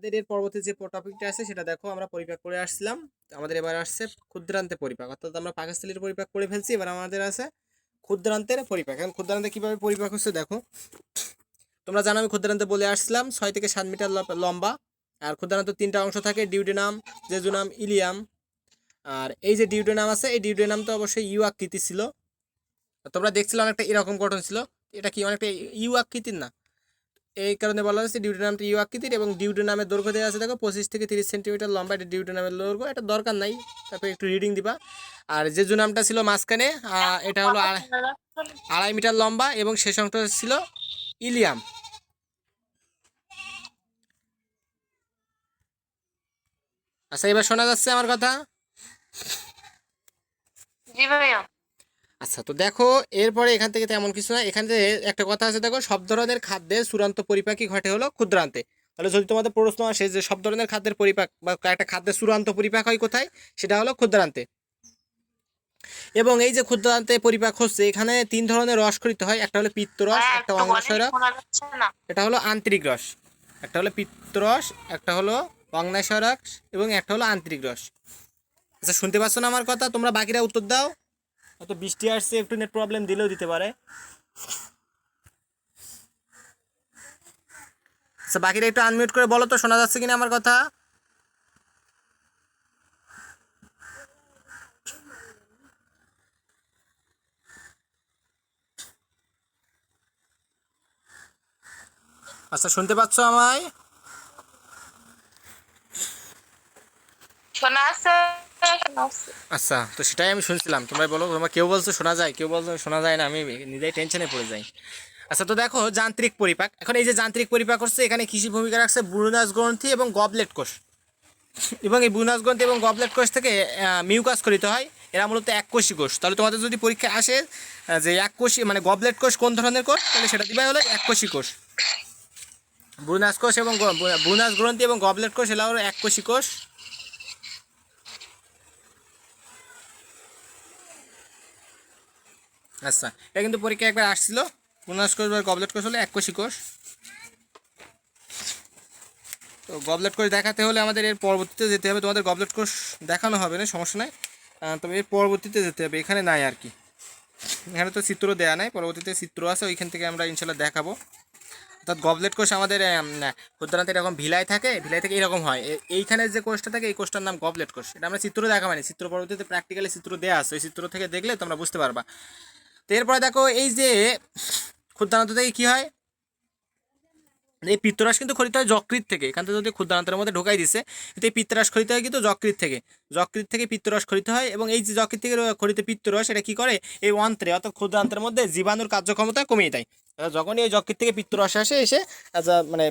আমাদের এর পরবর্তী যে টপিকটা আছে সেটা দেখো, আমরা পরিপাক করে আসছিলাম। আমাদের এবার আসছে ক্ষুদ্রান্তে পরিপাক, অর্থাৎ আমরা পাকস্থলীর পরিপাক করে ফেলছি, এবার আমাদের আছে ক্ষুদ্রান্তের পরিপাক। এখন ক্ষুদ্রান্তে কিভাবে পরিপাক হচ্ছে দেখো, তোমরা জানো আমি ক্ষুদ্রান্তে বলে আসছিলাম 6 থেকে 7 মিটার লম্বা। আর ক্ষুদ্রান্ত 3টা অংশ থাকে, ডিউডেনাম, জেজুনাম, ইলিয়াম। আর এই যে ডিউডেনাম আছে, এই ডিউডেনাম তো অবশ্যই ইউ আকৃতি ছিল। তোমরা দেখছিলে অনেকটা এরকম গঠন ছিল, এটা কি অনেকটা ইউ আকৃতির না, এই কারণে বলা হচ্ছে ডিউডেনামটা ইউ আকৃতির। এবং ডিউডেনামের দৈর্ঘ্য দেওয়া আছে দেখো 25 থেকে 30 সেন্টিমিটার লম্বা, এটা ডিউডেনামের দৈর্ঘ্য, এটা দরকার নাই, তারপরে একটু রিডিং দিবা। আর জেজুনামটা ছিল মাঝখানে, এটা হলো 2.5 মিটার লম্বা, এবং শেষ অংশটা ছিল ইলিয়াম। আচ্ছা, এবার শোনা যাচ্ছে আমার কথা? জি ভাইয়া। আচ্ছা, তো দেখো এরপরে এখান থেকে তেমন কিছু না, এখান থেকে একটা কথা আছে দেখো, সব ধরনের খাদ্যের চূড়ান্ত পরিপাকই ঘটে হলো ক্ষুদ্রান্তে। তাহলে যদি তোমাদের প্রশ্ন আসে যে সব ধরনের খাদ্যের পরিপাক বা একটা খাদ্যের চূড়ান্ত পরিপাক হয় কোথায়, সেটা হলো ক্ষুদ্রান্তে। এবং এই যে ক্ষুদ্রান্তে পরিপাক হচ্ছে, এখানে 3 ধরনের রস খরিত হয়, একটা হলো পিত্তরস, ভাইয়া একটা একটু বলেন, অগ্ন্যাশয় রস, শোনা যাচ্ছে না। এটা হলো আন্তরিক রস। একটা হলো পিত্তরস, একটা হলো অগ্ন্যাশয় রস, এবং একটা হলো আন্তরিক রস। আচ্ছা, শুনতে পাচ্ছ না আমার কথা? তোমরা বাকিরা উত্তর দাও। হয়তো বৃষ্টি আসছে, একটু নেট প্রবলেম দিলেও দিতে পারে। আচ্ছা, বাকিরা একটু আনমিউট করে বলো তো, শোনা যাচ্ছে কিনা আমার কথা? আচ্ছা, শুনতে পাচ্ছ আমায়? শোনা আছে, শোনা আছে। আচ্ছা, তো সেটাই আমি শুনছিলাম। তোমরা বলো, তোমরা কেউ বলছো শোনা যায়, কেউ বলছো শোনা যায় না, আমি নিজেই টেনশনে পড়ে যাই। আচ্ছা, তো দেখো যান্ত্রিক পরিপাক। এখন এই যে যান্ত্রিক পরিপাক হচ্ছে, এখানে কৃষি ভূমিকা রাখছে ব্রুনাস গ্রন্থি এবং গবলেট কোষ। এবং এই ব্রুনাস গ্রন্থি এবং গবলেট কোষ থেকে মিউকাস খরিত হয়। এরা মূলত এককোষী কোষ। তাহলে তোমাদের যদি পরীক্ষা আসে যে এককোষী মানে গবলেট কোষ কোন ধরনের কোষ, তাহলে সেটা দিবাই হলো এককোষী কোষ। ব্রুনাস কোষ এবং ব্রুনাস গ্রন্থি এবং গবলেট কোষ এরা হলো এককোষী কোষ। আচ্ছা, এটা কিন্তু পরীক্ষা একবার আসছিল, ব্রুনাস কোষ বা গবলেট কোষ হলো এককোষী কোষ। তো গবলেট কোষ দেখাতে হলে আমাদের এর পরবর্তীতে যেতে হবে। তোমাদের গবলেট কোষ দেখানো হবে না, সমস্যা নাই, তবে এর পরবর্তীতে যেতে হবে, এখানে নাই আর কি। এখানে তো চিত্র দেওয়া নাই, পরবর্তীতে চিত্র আছে, ওইখান থেকে আমরা ইনশাল্লাহ দেখাবো। অর্থাৎ গবলেট কোষ আমাদের ক্ষুদ্রান্তে এরকম ভিলাই থাকে, ভিলাই থেকে এরকম হয়। এইখানে যে কোষটা থাকে, এই কোষটার নাম গবলেট কোষ। এটা আমরা চিত্র দেখা মানে, চিত্র পরবর্তীতে প্র্যাকটিক্যালি চিত্র দেওয়া আছে, ওই চিত্র থেকে দেখলে তোমরা বুঝতে পারবা। তো এরপরে দেখো, এই যে ক্ষুদ্রান্ত থেকে কী হয়, এই পিত্তরস কিন্তু খরিত হয় যকৃৎ থেকে। এখান থেকে যদি ক্ষুদ্রান্তের মধ্যে ঢোকাই দিছে, কিন্তু এই পিত্তরস খরিত হয় কিন্তু যকৃৎ থেকে। যকৃৎ থেকে পিত্তরস খরিত হয়, এবং এই যে যকৃৎ থেকে খরিত পিত্তরস, এটা কী করে, এই অন্ত্রে অর্থাৎ ক্ষুদ্রান্তের মধ্যে জীবাণুর কার্যক্ষমতা কমিয়ে দেয়। যখনই এই যকৃৎ থেকে পিত্তরস আসে, এসে মানে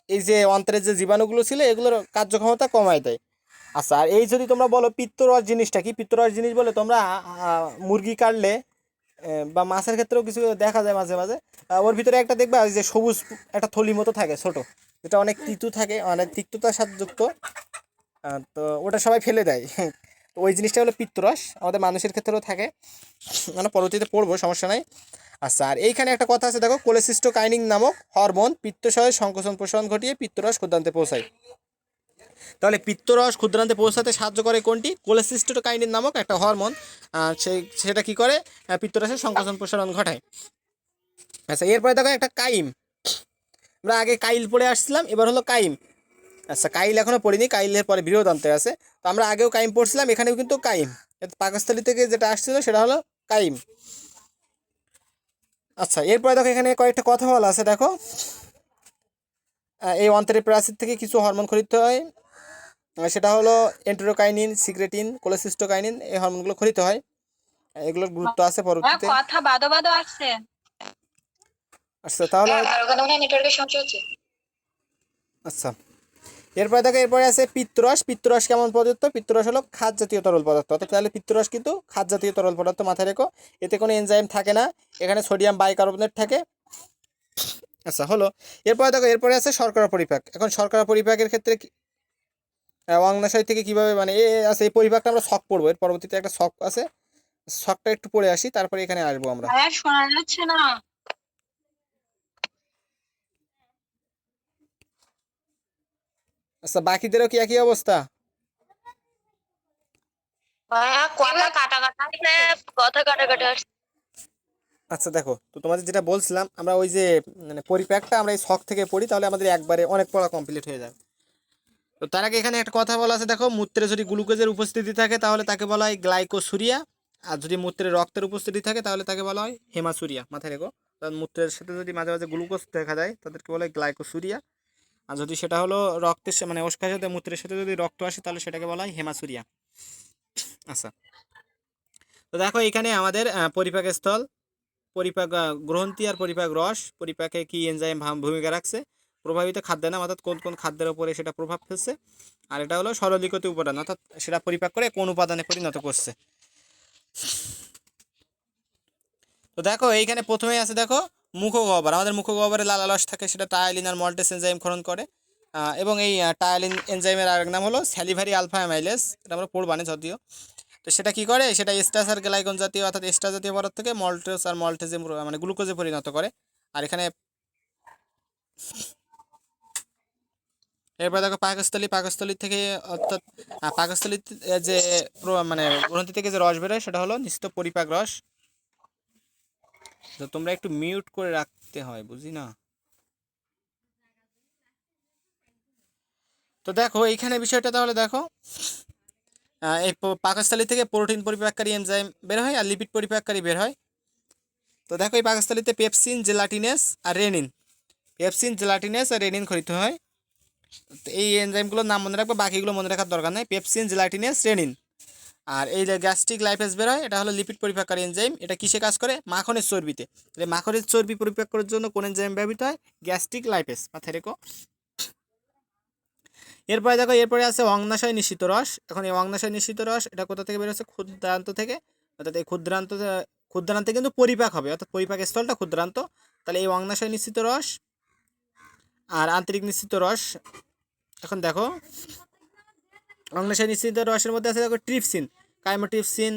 এই যে অন্ত্রের যে জীবাণুগুলো ছিল, এগুলোর কার্যক্ষমতা কমায় দেয়। আচ্ছা, আর এই যদি তোমরা বলো পিত্তরস জিনিসটা কি, পিত্তরস জিনিস বলে তোমরা মুরগি কাটলে বা মাছের ক্ষেত্রেও কিছু দেখা যায় মাঝে মাঝে, ওর ভিতরে একটা দেখবা যে সবুজ একটা থলি মতো থাকে ছোট, যেটা অনেক তিতু থাকে, অনেক তিক্ততার সাথে যুক্ত। তো ওটা সবাই ফেলে দেয়। তো ওই জিনিসটা হলো পিত্তরস, আমাদের মানুষের ক্ষেত্রেও থাকে, মানে পরবর্তীতে পড়বো, সমস্যা নাই। আচ্ছা, আর এইখানে একটা কথা আছে দেখো, কোলেসিস্টোকাইনিন নামক হরমোন পিত্তশয়ের সংকোচন প্রসারণ ঘটিয়ে পিত্তরস ক্ষুদ্রান্তে পৌঁছায়। তাহলে পিত্তরস ক্ষুদ্রান্তে পৌঁছাতে সাহায্য করে কোনটি? কোলেসিস্টোকাইনিন নামক একটা হরমোন। সেটা কি করে, পিত্তরসের সংকোচন প্রসারণ ঘটায়। আচ্ছা, এরপরে দেখো একটা কাইম। আমরা আগে কাইল পড়ে আসছিলাম, এবার হলো কাইম। আচ্ছা, কাইল এখনও পড়িনি, কাইলের পরে বৃহদান্তে আছে। তো আমরা আগেও কাইম পড়ছিলাম, এখানেও কিন্তু কাইম, পাকস্থলী থেকে যেটা আসছিল সেটা হলো কাইম। আচ্ছা, এরপরে দেখো এখানে কয়েকটা কথা বলা আছে দেখো, এই অন্ত্রের প্রাচীর থেকে কিছু হরমোন খরিত হয়, সেটা হলো এন্টেরোকাইনিন, সিক্রেটিন, কোলেসিস্টোকাইনিন, এই হরমোনগুলো খরিত হয়। এগুলোর গুরুত্ব আছে পরবর্তীতে। কথা বাদো বাদো আসছে। আচ্ছা, তাহলে ওখানে মনে হয় নেটওয়ার্কের সমস্যা হচ্ছে। আচ্ছা, এরপরে দেখো এরপরে আছে পিত্তরস। পিত্তরস কেমন পদার্থ? পিত্তরস হলো খাদ জাতীয় তরল পদার্থ। অর্থাৎ তাহলে পিত্তরস কিন্তু খাদ জাতীয় তরল পদার্থ, মাথায় রেখো। এতে কোনো এনজাইম থাকে না, এখানে সোডিয়াম বাইকার্বনেট থাকে। আচ্ছা, হলো। এরপরে দেখো এরপরে আছে শর্করা পরিপাক। এখন শর্করা পরিপাকের ক্ষেত্রে অগ্ন্যাশয় থেকে কীভাবে, মানে আছে এই পরিপাকটা আমরা শক পড়বো, এর পরবর্তীতে একটা শক আছে, শকটা একটু পড়ে আসি, তারপরে এখানে আসবো আমরা। ভাইয়া শোনা যাচ্ছে না। আচ্ছা, বাকিদেরও কি একই অবস্থা? ভাইয়া কথা কাটা কাটা কথা কাটা কাটা আসছে। আচ্ছা দেখো, তো তোমাদের যেটা বলছিলাম, আমরা ওই যে মানে পরিপ্যাকটা আমরা এই শখ থেকে পড়ি, তাহলে আমাদের একবারে অনেক পড়া কমপ্লিট হয়ে যাবে। তো তার আগে এখানে একটা কথা বলা আছে, দেখো, মূত্রে যদি গ্লুকোজের উপস্থিতি থাকে তাহলে তাকে বলা হয় গ্লাইকোসুরিয়া, আর যদি মূত্রে রক্তের উপস্থিতি থাকে তাহলে তাকে বলা হয় হেমাসুরিয়া। মাথায় রেখো, কারণ মূত্রের সাথে যদি মাঝে মাঝে গ্লুকোজ দেখা যায় তাদেরকে বলা হয় গ্লাইকোসুরিয়া, আর যদি সেটা হলো রক্তের মানে ওস্কার সাথে মূত্রের সাথে যদি রক্ত আসে তাহলে সেটাকে বলা হয় হেমাসুরিয়া। আচ্ছা, তো দেখো এখানে আমাদের পরিপাক স্থল, পরিপাক গ্রন্থি আর পরিপাক রস, পরিপাকে কি এনজাইম ভূমিকা রাখছে, প্রভাবিত খাদ্যের নাম, অর্থাৎ কোন কোন খাদ্যের উপরে সেটা প্রভাব ফেলছে, আর এটা হলো সরলীকৃত উপাদান, অর্থাৎ সেটা পরিপাক করে কোন উপাদানে পরিণত করছে। তো দেখো এইখানে প্রথমেই আছে, দেখো, মুখগহ্বর। আমাদের মুখগহ্বরে লালারস থাকে, সেটা টায়ালিন আর মল্টেস এনজাইম ক্ষরণ করে। এবং এই টায়ালিন এনজাইমের আরেক নাম হলো স্যালিভারি আলফা অ্যামাইলেস, এটা আমরা পড়বানে যদিও। তো সেটা কি করে, সেটা এস্টাস আর গ্লাইকন জাতীয় অর্থাৎ এস্টার জাতীয় পদার্থ থেকে মল্টেস আর মল্টেজে মানে গ্লুকোজে পরিণত করে। আর এখানে এরপর দেখো পাকস্থলী, পাকস্থলী থেকে অর্থাৎ পাকস্থলী যে মানে গ্রন্থি থেকে যে রস বেরোয় সেটা হলো নিশ্চিত পরিপাক রস। তো তোমরা একটু মিউট করে রাখতে হয়, বুঝি না। তো দেখো এইখানে বিষয়টা তাহলে দেখো, এই পাকস্থলী থেকে প্রোটিন পরিপাককারী এনজাইম বের হয় আর লিপিড পরিপাককারী বের হয়। তো দেখো এই পাকস্থলীতে পেপসিন, জেলাটিনেস আর রেনিন, পেপসিন, জেলাটিনেস আর রেনিন খরিত হয়। তো এই এনজাইমগুলোর নাম মনে রাখবো, বাকিগুলো মনে রাখার দরকার নেই। Pepsin, জেলাটিনেস, renin. আর এই যে গ্যাস্ট্রিক লাইপেজ বের হয়, এটা হলো লিপিড পরিপাককারী এনজাইম। এটা কিসে কাজ করে, মাখনের চর্বিতে। তাহলে মাখনের চর্বি পরিপাক করার জন্য কোন এনজাইম ব্যবহৃত হয়, গ্যাস্ট্রিক লাইপেজ। মাথায় রেখো। এরপরে দেখো, এরপরে আছে অগ্নাশয় নিঃসৃত রস। এখন এই অগ্নাশয় নিঃসৃত রস এটা কোথা থেকে বের হচ্ছে, ক্ষুদ্রান্ত থেকে, অর্থাৎ এই ক্ষুদ্রান্তে কিন্তু পরিপাক হবে, অর্থাৎ পরিপাক স্থলটা ক্ষুদ্রান্ত। তাহলে এই অগ্নাশয় নিঃসৃত রস আর আন্তরিক নিঃসৃত রস। এখন দেখো অগ্নাশয় নিঃসৃত রসের মধ্যে আছে, দেখো, trypsin, chymotrypsin,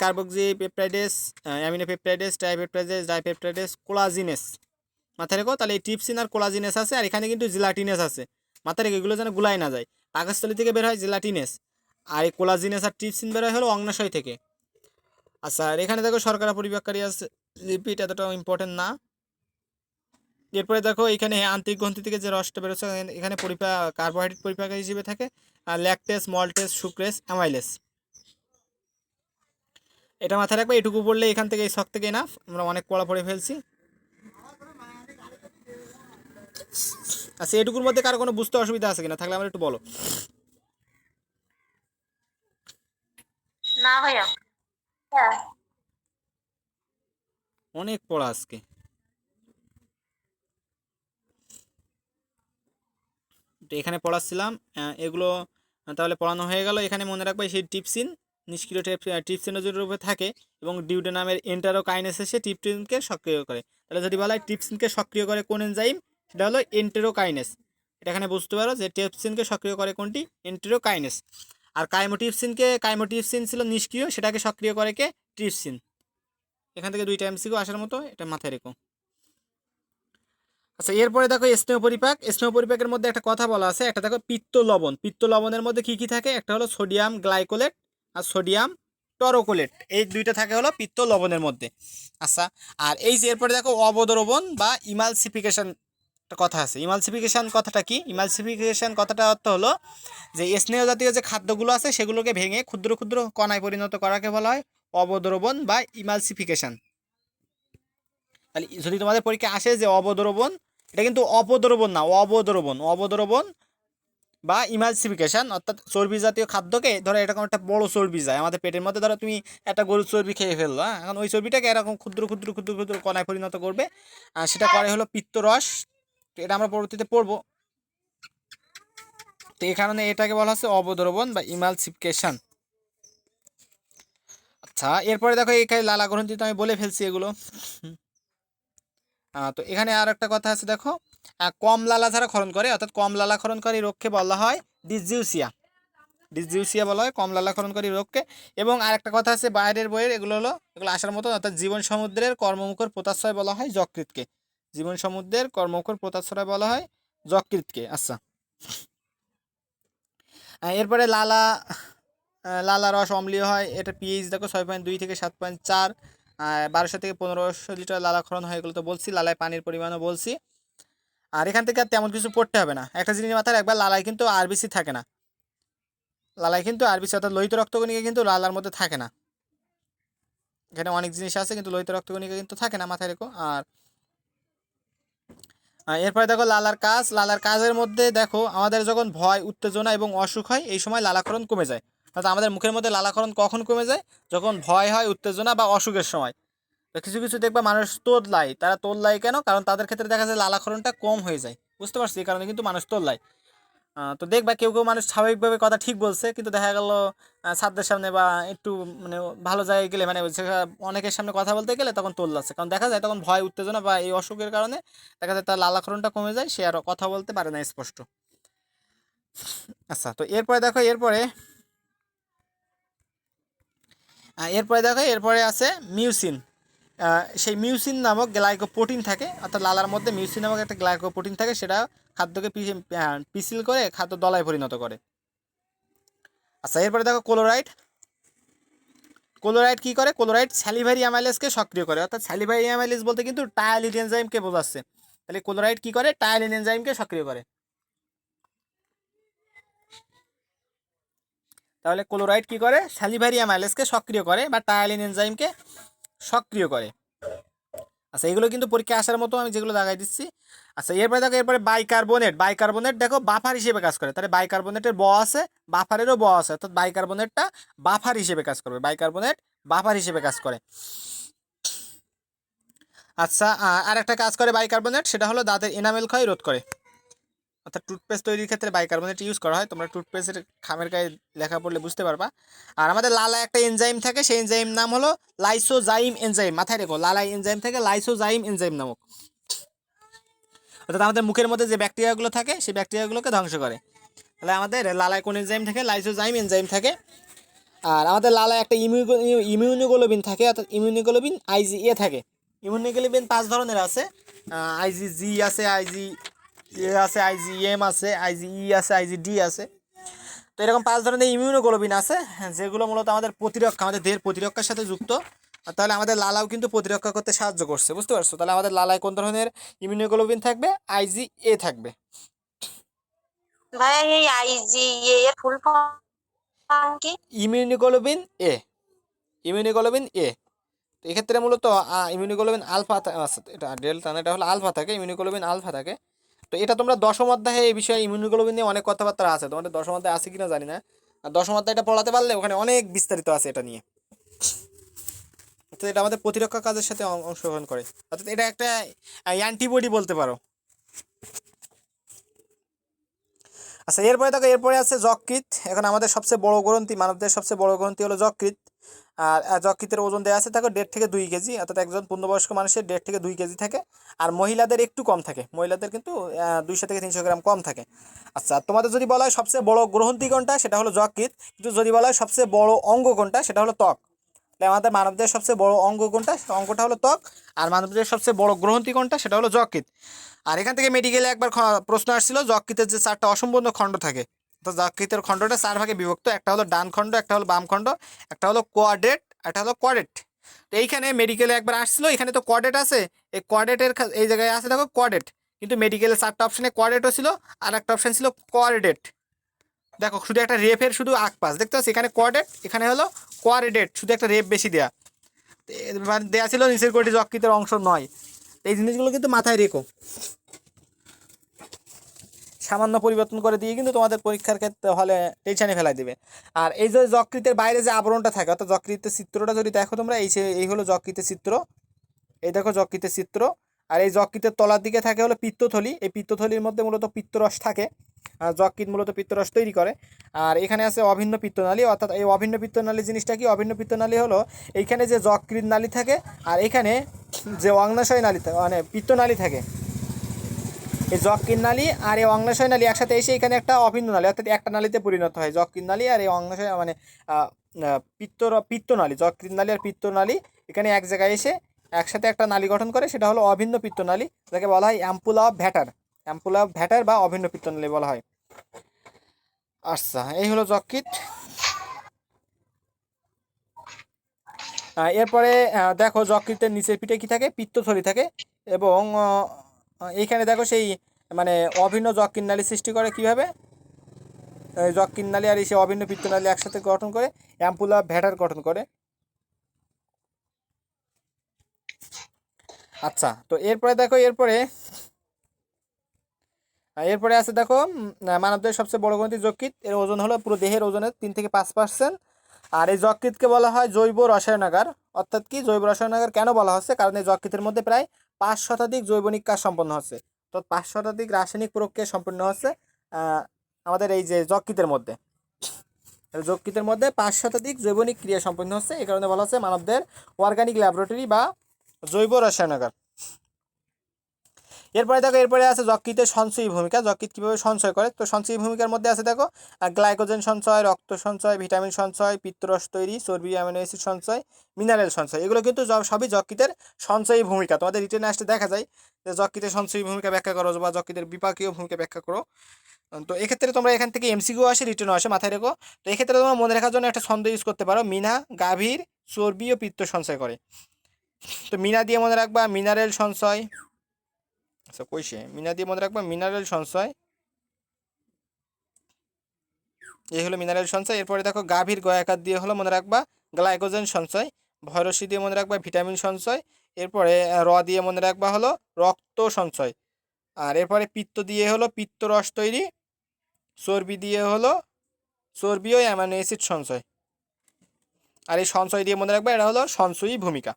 carboxy peptidase, amino peptidase, tripeptidase, dipeptidase, collagenase. মাথায় রেখো, তাহলে এই ট্রিপসিন আর কোলাজিনেস আছে, আর এখানে কিন্তু জিলাটিনেস আছে। মাথায় রেখো, এগুলো যেন গুলাই না যায়। পাকস্থলী থেকে বের হয় জিলাটিনেস, আর এই কোলাজিনেস আর ট্রিপসিন বের হয় হলো অগ্নাশয় থেকে। আচ্ছা, আর এখানে দেখো শর্করা পরিপাককারী আছে, লিপিড এতটাও ইম্পর্টেন্ট না। এরপরে দেখো এখানে আন্তরিক গ্রন্থি থেকে যে রসটা বেরোচ্ছে, এখানে কার্বোহাইড্রেট পরিপাককারী হিসেবে থাকে, আর ল্যাকটেস, মল্টেস, সুক্রেস, অ্যামাইলেস। এটা মাথায় রাখবে, এটুকু পড়লে এখান থেকে এই শখ থেকে এনাফ, আমরা অনেক পড়া পড়ে ফেলছি। আচ্ছা, এটুকুর মধ্যে কারো কোনো বুঝতে অসুবিধা আছে কিনা, থাকলে আমার একটু বলো। না ভাইয়া। হ্যাঁ। অনেক পড়া আজকে। তো এখানে পড়াচ্ছিলাম এগুলো, তাহলে পড়ানো হয়ে গেল। এখানে মনে রাখবে সেই টিপসিন নিষ্ক্রিয় ট্রিপসিনের রূপে থাকে, এবং ডিউডেনামের এন্টারোকাইনেস এসে ট্রিপসিনকে সক্রিয় করে। তাহলে যদি বলা হয় ট্রিপসিনকে সক্রিয় করে কোন এনজাইম, সেটা হলো এন্টেরোকাইনেস। এটা এখানে বুঝতে পারো যে ট্রিপসিনকে সক্রিয় করে কোনটি, এন্টেরোকাইনেস। আর কাইমোটিপসিন ছিল নিষ্ক্রিয়, সেটাকে সক্রিয় করে কে, ট্রিপসিন। এখান থেকে দুইটা এমসিকিউ আসার মতো, এটা মাথায় রেখো। আচ্ছা, এরপরে দেখো স্নেহ পরিপাক। স্নেহ পরিপাকের মধ্যে একটা কথা বলা আছে, একটা দেখো পিত্ত লবণ। পিত্ত লবণের মধ্যে কি কি থাকে, একটা হলো সোডিয়াম গ্লাইকোলেট আর সোডিয়াম টরোকোলেট, এই দুইটা থাকে হলো পিত্ত লবণের মধ্যে। আচ্ছা, আর এই যে এরপরে দেখো অবদ্রবণ বা ইমালসিফিকেশন একটা কথা আছে। ইমালসিফিকেশন কথাটা কি, ইমালসিফিকেশন কথাটা অর্থ হলো যে স্নেহ জাতীয় যে খাদ্যগুলো আছে সেগুলোকে ভেঙে ক্ষুদ্র ক্ষুদ্র কণায় পরিণত করাকে বলা হয় অবদ্রবণ বা ইমালসিফিকেশন। তাহলে যদি তোমাদের পরীক্ষা আসে যে অবদ্রবণ, এটা কিন্তু অপদ্রবণ না, অবদ্রবণ। অবদ্রবণ বা ইমালসিফিকেশন, অর্থাৎ চর্বি জাতীয় খাদ্যকে, ধরো এরকম একটা বড় চর্বি যায় আমাদের পেটের মধ্যে, ধরো তুমি একটা গরুর চর্বি খেয়ে ফেললো, হ্যাঁ, এখন ওই চর্বিটাকে এরকম ক্ষুদ্র ক্ষুদ্র ক্ষুদ্র ক্ষুদ্র কণায় পরিণত করবে, সেটা করে হলো পিত্তরস। তো এটা আমরা পরবর্তীতে পড়বো। তো এই কারণে এটাকে বলা হচ্ছে অবদ্রবণ বা ইমালসিফিকেশন। আচ্ছা, এরপরে দেখো এখানে লালা গ্রন্থি, তো আমি বলে ফেলছি এগুলো। তো এখানে আর একটা কথা আছে, দেখো, কম লালা যারা ক্ষরণ করে, অর্থাৎ কম লালা ক্ষরণকারী রোগকে বলা হয় ডিসজিউসিয়া। ডিসজিউসিয়া বলা হয় কম লালা ক্ষরণকারী রোগকে। এবং আরেকটা কথা আছে বাইরের বইয়ের, এগুলো আসার মতো, অর্থাৎ জীবন সমুদ্রের কর্মমুখর পোতাশ্রয় বলা হয় যকৃতকে। জীবন সমুদ্রের কর্মমুখর পোতাশ্রয় বলা হয় যকৃতকে। আচ্ছা, এরপরে লালা রস অম্লীয় হয়, এটা পিএইচ দেখো 6.2 থেকে 7.4, 1200 থেকে 1500 লিটার লালা ক্ষরণ হয়, এগুলো তো বলছি। লালায় পানির পরিমাণও বলছি। আর এখান থেকে আর তেমন কিছু পড়তে হবে না। একটা জিনিস মাথায় রাখবা, লালায় কিন্তু আরবিসি থাকে না। লালায় কিন্তু আরবিসি অর্থাৎ লোহিত রক্তকণিকা কিন্তু লালার মধ্যে থাকে না। এখানে অনেক জিনিস আছে কিন্তু লোহিত রক্তকণিকা কিন্তু থাকে না, মাথায় রেখো। আর এরপরে দেখো লালার কাজের মধ্যে দেখো, আমাদের যখন ভয়, উত্তেজনা এবং অসুখ হয় এই সময় লালাক্ষরণ কমে যায়। অর্থাৎ আমাদের মুখের মধ্যে লালাক্ষরণ কখন কমে যায়? যখন ভয় হয়, উত্তেজনা বা অসুখের সময়। তো কিছু কিছু দেখবা মানুষ তোল্লায়, তারা তোল্লায় কেন? কারণ তাদের ক্ষেত্রে দেখা যায় লালাক্ষরণটা কম হয়ে যায়, বুঝতে পারছি? এই কারণে কিন্তু মানুষ তোল্লায়। তো দেখবা কেউ কেউ মানুষ স্বাভাবিকভাবে কথা ঠিক বলছে, কিন্তু দেখা গেল ছাত্রদের সামনে বা একটু মানে ভালো জায়গায় গেলে, মানে অনেকের সামনে কথা বলতে গেলে তখন তোল্লাচ্ছে, কারণ দেখা যায় তখন ভয়, উত্তেজনা বা এই অসুখের কারণে দেখা যায় তার লালাক্ষরণটা কমে যায়, সে আর কথা বলতে পারে না স্পষ্ট। আচ্ছা, তো এরপরে দেখো, এরপরে আছে মিউসিন। সেই মিউসিন নামক গ্লাইকোপ্রোটিন থাকে, অর্থাৎ লালার মধ্যে মিউসিন নামক একটা গ্লাইকোপ্রোটিন থাকে, সেটা খাদ্যকে পিসিল করে খাদ্য দলায় পরিণত করে। আচ্ছা, এরপরে দেখো ক্লোরাইড কি করে? ক্লোরাইড স্যালিভারি অ্যামাইলেজকে সক্রিয় করে, অর্থাৎ স্যালিভারি অ্যামাইলেজ বলতে কিন্তু টায়ালিন এনজাইমকে বোঝাচ্ছে। তাহলে ক্লোরাইড কি করে? টায়ালিন এনজাইমকে সক্রিয় করে। তাহলে ক্লোরাইড কি করে? স্যালিভারি অ্যামাইলেজকে সক্রিয় করে বা টায়ালিন এনজাইমকে সক্রিয় করে। আচ্ছা, এগুলো কিন্তু পরীক্ষা আসার মতো আমি যেগুলো দেখাই দিচ্ছি। আচ্ছা, এরপরে বাইকার্বনেট দেখো বাফার হিসেবে কাজ করে। তাহলে বাইকার্বনেটের আছে, বাফারেরও আছে, অর্থাৎ বাইকার্বনেটটা বাফার হিসেবে কাজ করবে। বাইকার্বনেট বাফার হিসেবে কাজ করে। আচ্ছা, আর একটা কাজ করে বাইকার্বনেট, সেটা হলো দাঁতের এনামেল ক্ষয় রোধ করে। অর্থাৎ টুথপেস্ট তৈরির ক্ষেত্রে বাইকার্বনেট ইউজ করা হয়। তোমরা টুথপেস্টের খামের গায়ে লেখা পড়লে বুঝতে পারবা। আর আমাদের লালা একটা এনজাইম থাকে, সেই এনজাইম নাম হলো লাইসোজাইম এনজাইম। মাথায় রেখো, লালাই এনজাইম থেকে লাইসোজাইম এনজাইম নামক। অর্থাৎ আমাদের মুখের মধ্যে যে ব্যাকটেরিয়াগুলো থাকে সেই ব্যাকটেরিয়াগুলোকে ধ্বংস করে। তাহলে আমাদের লালায় কোন এনজাইম থাকে? লাইসোজাইম এনজাইম থাকে। আর আমাদের লালায় একটা ইমিউনোগ্লোবিন থাকে, অর্থাৎ ইমিউনোগ্লোবিন IgA থাকে। ইমিউনোগ্লোবিন 5 ধরনের আছে। IgG আছে, IgA আছে, IgM আছে, IgE আছে, IgD আছে। তো এরকম 5 ধরনের ইমিউনোগ্লোবিন আছে, যেগুলো মূলত আমাদের দেহের প্রতিরক্ষার সাথে যুক্ত। আর তাহলে আমাদের লালাও কিন্তু প্রতিরক্ষা করতে সাহায্য করছে, বুঝতে পারছো? তাহলে আমাদের লালায় কোন ধরনের ইমিউনোগ্লোবিন থাকবে? IgA থাকবে। ভাইয়া এই আইজিএ এর ফুল ফর্ম কি? ইমিউনোগ্লোবিন এ। ইমিউনোগ্লোবিন এ। তো এক্ষেত্রে মূলত ইমিউনোগ্লোবিন আলফা, এটা ডেল্টা না, এটা হলো আলফা থাকে, ইমিউনোগ্লোবিন আলফা থাকে। তো এটা তোমরা দশম অধ্যায়ে এই বিষয়ে ইমিউনোগ্লোবিন নিয়ে অনেক কথাবার্তা আছে, তোমাদের দশম অধ্যায়ে আছে কিনা জানি না। আর দশম অধ্যায়টা পড়াতে পারলে ওখানে অনেক বিস্তারিত আছে এটা নিয়ে। অর্থাৎ এটা আমাদের প্রতিরক্ষা কাজের সাথে অংশগ্রহণ করে, অর্থাৎ এটা একটা অ্যান্টিবডি বলতে পারো। আচ্ছা, এরপরে আছে যকৃৎ। এখন আমাদের সবচেয়ে বড় গ্রন্থি, মানবদের সবচেয়ে বড় গ্রন্থি হলো যকৃৎ। আর যকৃতের ওজন দেওয়া আছে দেখো 1.5 থেকে 2 কেজি, অর্থাৎ একজন পূর্ণবয়স্ক মানুষের 1.5 থেকে 2 কেজি থাকে। আর মহিলাদের একটু কম থাকে, মহিলাদের কিন্তু 200 থেকে 300 গ্রাম কম থাকে। আচ্ছা, তোমাদের যদি বলা হয় সবচেয়ে বড় গ্রন্থি কোনটা, সেটা হলো যকৃৎ। কিন্তু যদি বলা হয় সবচেয়ে বড় অঙ্গ কোনটা, সেটা হলো ত্বক। তাহলে আমাদের মানবদের সবচেয়ে বড় অঙ্গ কোনটা? অঙ্গটা হলো ত্বক। আর মানবদের সবচেয়ে বড় গ্রন্থি কোনটা? সেটা হলো যকৃৎ। আর এখান থেকে মেডিকেলে একবার প্রশ্ন আসছিল, যকৃতের যে 4টা অসম্পূর্ণ খণ্ড থাকে, তো যকৃতের খণ্ডটা 4 ভাগে বিভক্ত। একটা হলো ডান খণ্ড, একটা হলো বাম খণ্ড, একটা হলো কোয়াড্রেট, একটা হলো কোয়াড্রেট। তো এইখানে মেডিকেলে একবার আসছিল, এখানে তো কোয়াড্রেট আছে, এই কোয়াড্রেটের এই জায়গায় আছে দেখো কোয়াড্রেট, কিন্তু মেডিকেলের 4টা অপশানে কোয়াড্রেটও ছিল, আর একটা অপশান ছিল কোয়াড্রেট। দেখো শুধু একটা রেফের শুধু আকপাস দেখতে পাচ্ছি, এখানে কোয়াড্রেট, এখানে হলো কোয়াড্রেট, শুধু একটা রেফ বেশি দেয়া, দেয়া ছিল নিচের কোটি যকৃতের অংশ নয়। এই জিনিসগুলো কিন্তু মাথায় রেখো, সামান্য পরিবর্তন করে দিয়ে কিন্তু তোমাদের পরীক্ষার ক্ষেত্রে হলে টেনশানে ফেলাই দিবে। আর এই যে যকৃতের বাইরে যে আবরণটা থাকে, অর্থাৎ যকৃতের চিত্রটা যদি দেখো তোমরা, এই হলো যকৃতের চিত্র, এই দেখো যকৃতের চিত্র। আর এই যকৃতের তলার দিকে থাকে হলো পিত্তথলি, এই পিত্তথলির মধ্যে মূলত পিত্তরস থাকে, আর যকৃৎ মূলত পিত্তরস তৈরি করে। আর এখানে আছে অভিন্ন পিত্তনালী, অর্থাৎ এই অভিন্ন পিত্তনালী জিনিসটা কি? অভিন্ন পিত্তনালী হলো এইখানে যে যকৃৎ নালী থাকে, আর এখানে যে অগ্নাশয় নালী মানে পিত্তনালী থাকে, এই যকৃৎ নালী আর এই অগ্নাশয় নালী একসাথে এসে এখানে একটা অভিন্ন নালী, অর্থাৎ একটা নালীতে পরিণত হয়। যকৃৎ নালী আর এই অগ্নাশয় মানে পিত্তনালী, যকৃৎ নালী আর পিত্তনালী এখানে এক জায়গায় এসে একসাথে একটা নালী গঠন করে, সেটা হলো অভিন্ন পিত্তনালী, যাকে বলা হয় অ্যাম্পুলা অফ ভ্যাটার বা অভিন্ন পিত্তনালী বলা হয়। আচ্ছা, এই হলো যকৃৎ। এরপরে দেখো যকৃতের নিচের পিঠে কি থাকে, পিত্তথলি থাকে। এবং এইখানে দেখো সেই মানে অভিন্ন যকৃৎনালী সৃষ্টি করে কিভাবে, যকৃৎনালী আর এই সে অভিন্ন পিত্তনালী একসাথে গঠন করে অ্যাম্পুলা ভ্যাটার গঠন করে। আচ্ছা, তো এরপরে দেখো, এরপরে আছে দেখো মানবদেহের সবচেয়ে বড় গ্রন্থি যকৃৎ। এর ওজন হলো পুরো দেহের ওজনের 3 থেকে 5%। আর এই যকৃৎকে বলা হয় জৈব রসায়নাগার। অর্থাৎ কি জৈব রসায়নাগার কেন বলা হচ্ছে, কারণ এই যকৃতের মধ্যে প্রায় 5 শতাধিক জৈবনিক কাজ সম্পন্ন হচ্ছে। তো 5 শতাধিক রাসায়নিক প্রক্রিয়া সম্পন্ন হচ্ছে আমাদের এই যে যকৃতের মধ্যে। যকৃতের মধ্যে 5 শতাধিক জৈবনিক ক্রিয়া সম্পন্ন হচ্ছে, এই কারণে বলা হচ্ছে মানবদেহের অর্গানিক ল্যাবরেটরি বা জৈব রসায়নাগার। এরপরে দেখো, এরপরে আছে যকৃতের সঞ্চয়ী ভূমিকা। যকৃৎ কীভাবে সঞ্চয় করে, তো সঞ্চয়ী ভূমিকার মধ্যে আছে দেখো গ্লাইকোজেন সঞ্চয়, রক্ত সঞ্চয়, ভিটামিন সঞ্চয়, পিত্তরস তৈরি, চর্বি অ্যামিনো অ্যাসিড সঞ্চয়, মিনারেল সঞ্চয়। এগুলো কিন্তু সবই যকৃতের সঞ্চয়ী ভূমিকা। তোমাদের রিটেনে আসতে দেখা যায় যে যকৃতের সঞ্চয়ী ভূমিকা ব্যাখ্যা করো বা যকৃতের বিপাকীয় ভূমিকা ব্যাখ্যা করো। তো এক্ষেত্রে তোমরা এখান থেকে এমসিকিউ আসে, রিটেনও আসে, মাথায় রেখো। তো এক্ষেত্রে তোমরা মনে রাখার জন্য একটা ছন্দ ইউজ করতে পারো, মিনা গাভীর চর্বি ও পিত্ত সঞ্চয় করে। তো মিনা দিয়ে মনে রাখবা মিনারেল সঞ্চয়। আচ্ছা কইসে মিনা দিয়ে মনে রাখবা মিনারেল সঞ্চয়, এই হলো মিনারেল সঞ্চয়। এরপরে দেখো গাভীর গয়াকার দিয়ে হলো মনে রাখবা গ্লাইকোজেন সঞ্চয়। ভয়রসি দিয়ে মনে রাখবা ভিটামিন সঞ্চয়। এরপরে দিয়ে মনে রাখবা হলো রক্ত সঞ্চয়। আর এরপরে পিত্ত দিয়ে হলো পিত্তরস তৈরি। চর্বি দিয়ে হলো চর্বি ও অ্যামাইনো অ্যাসিড সঞ্চয়। আর এই সঞ্চয় দিয়ে মনে রাখবা এটা হলো সঞ্চয়ী ভূমিকা।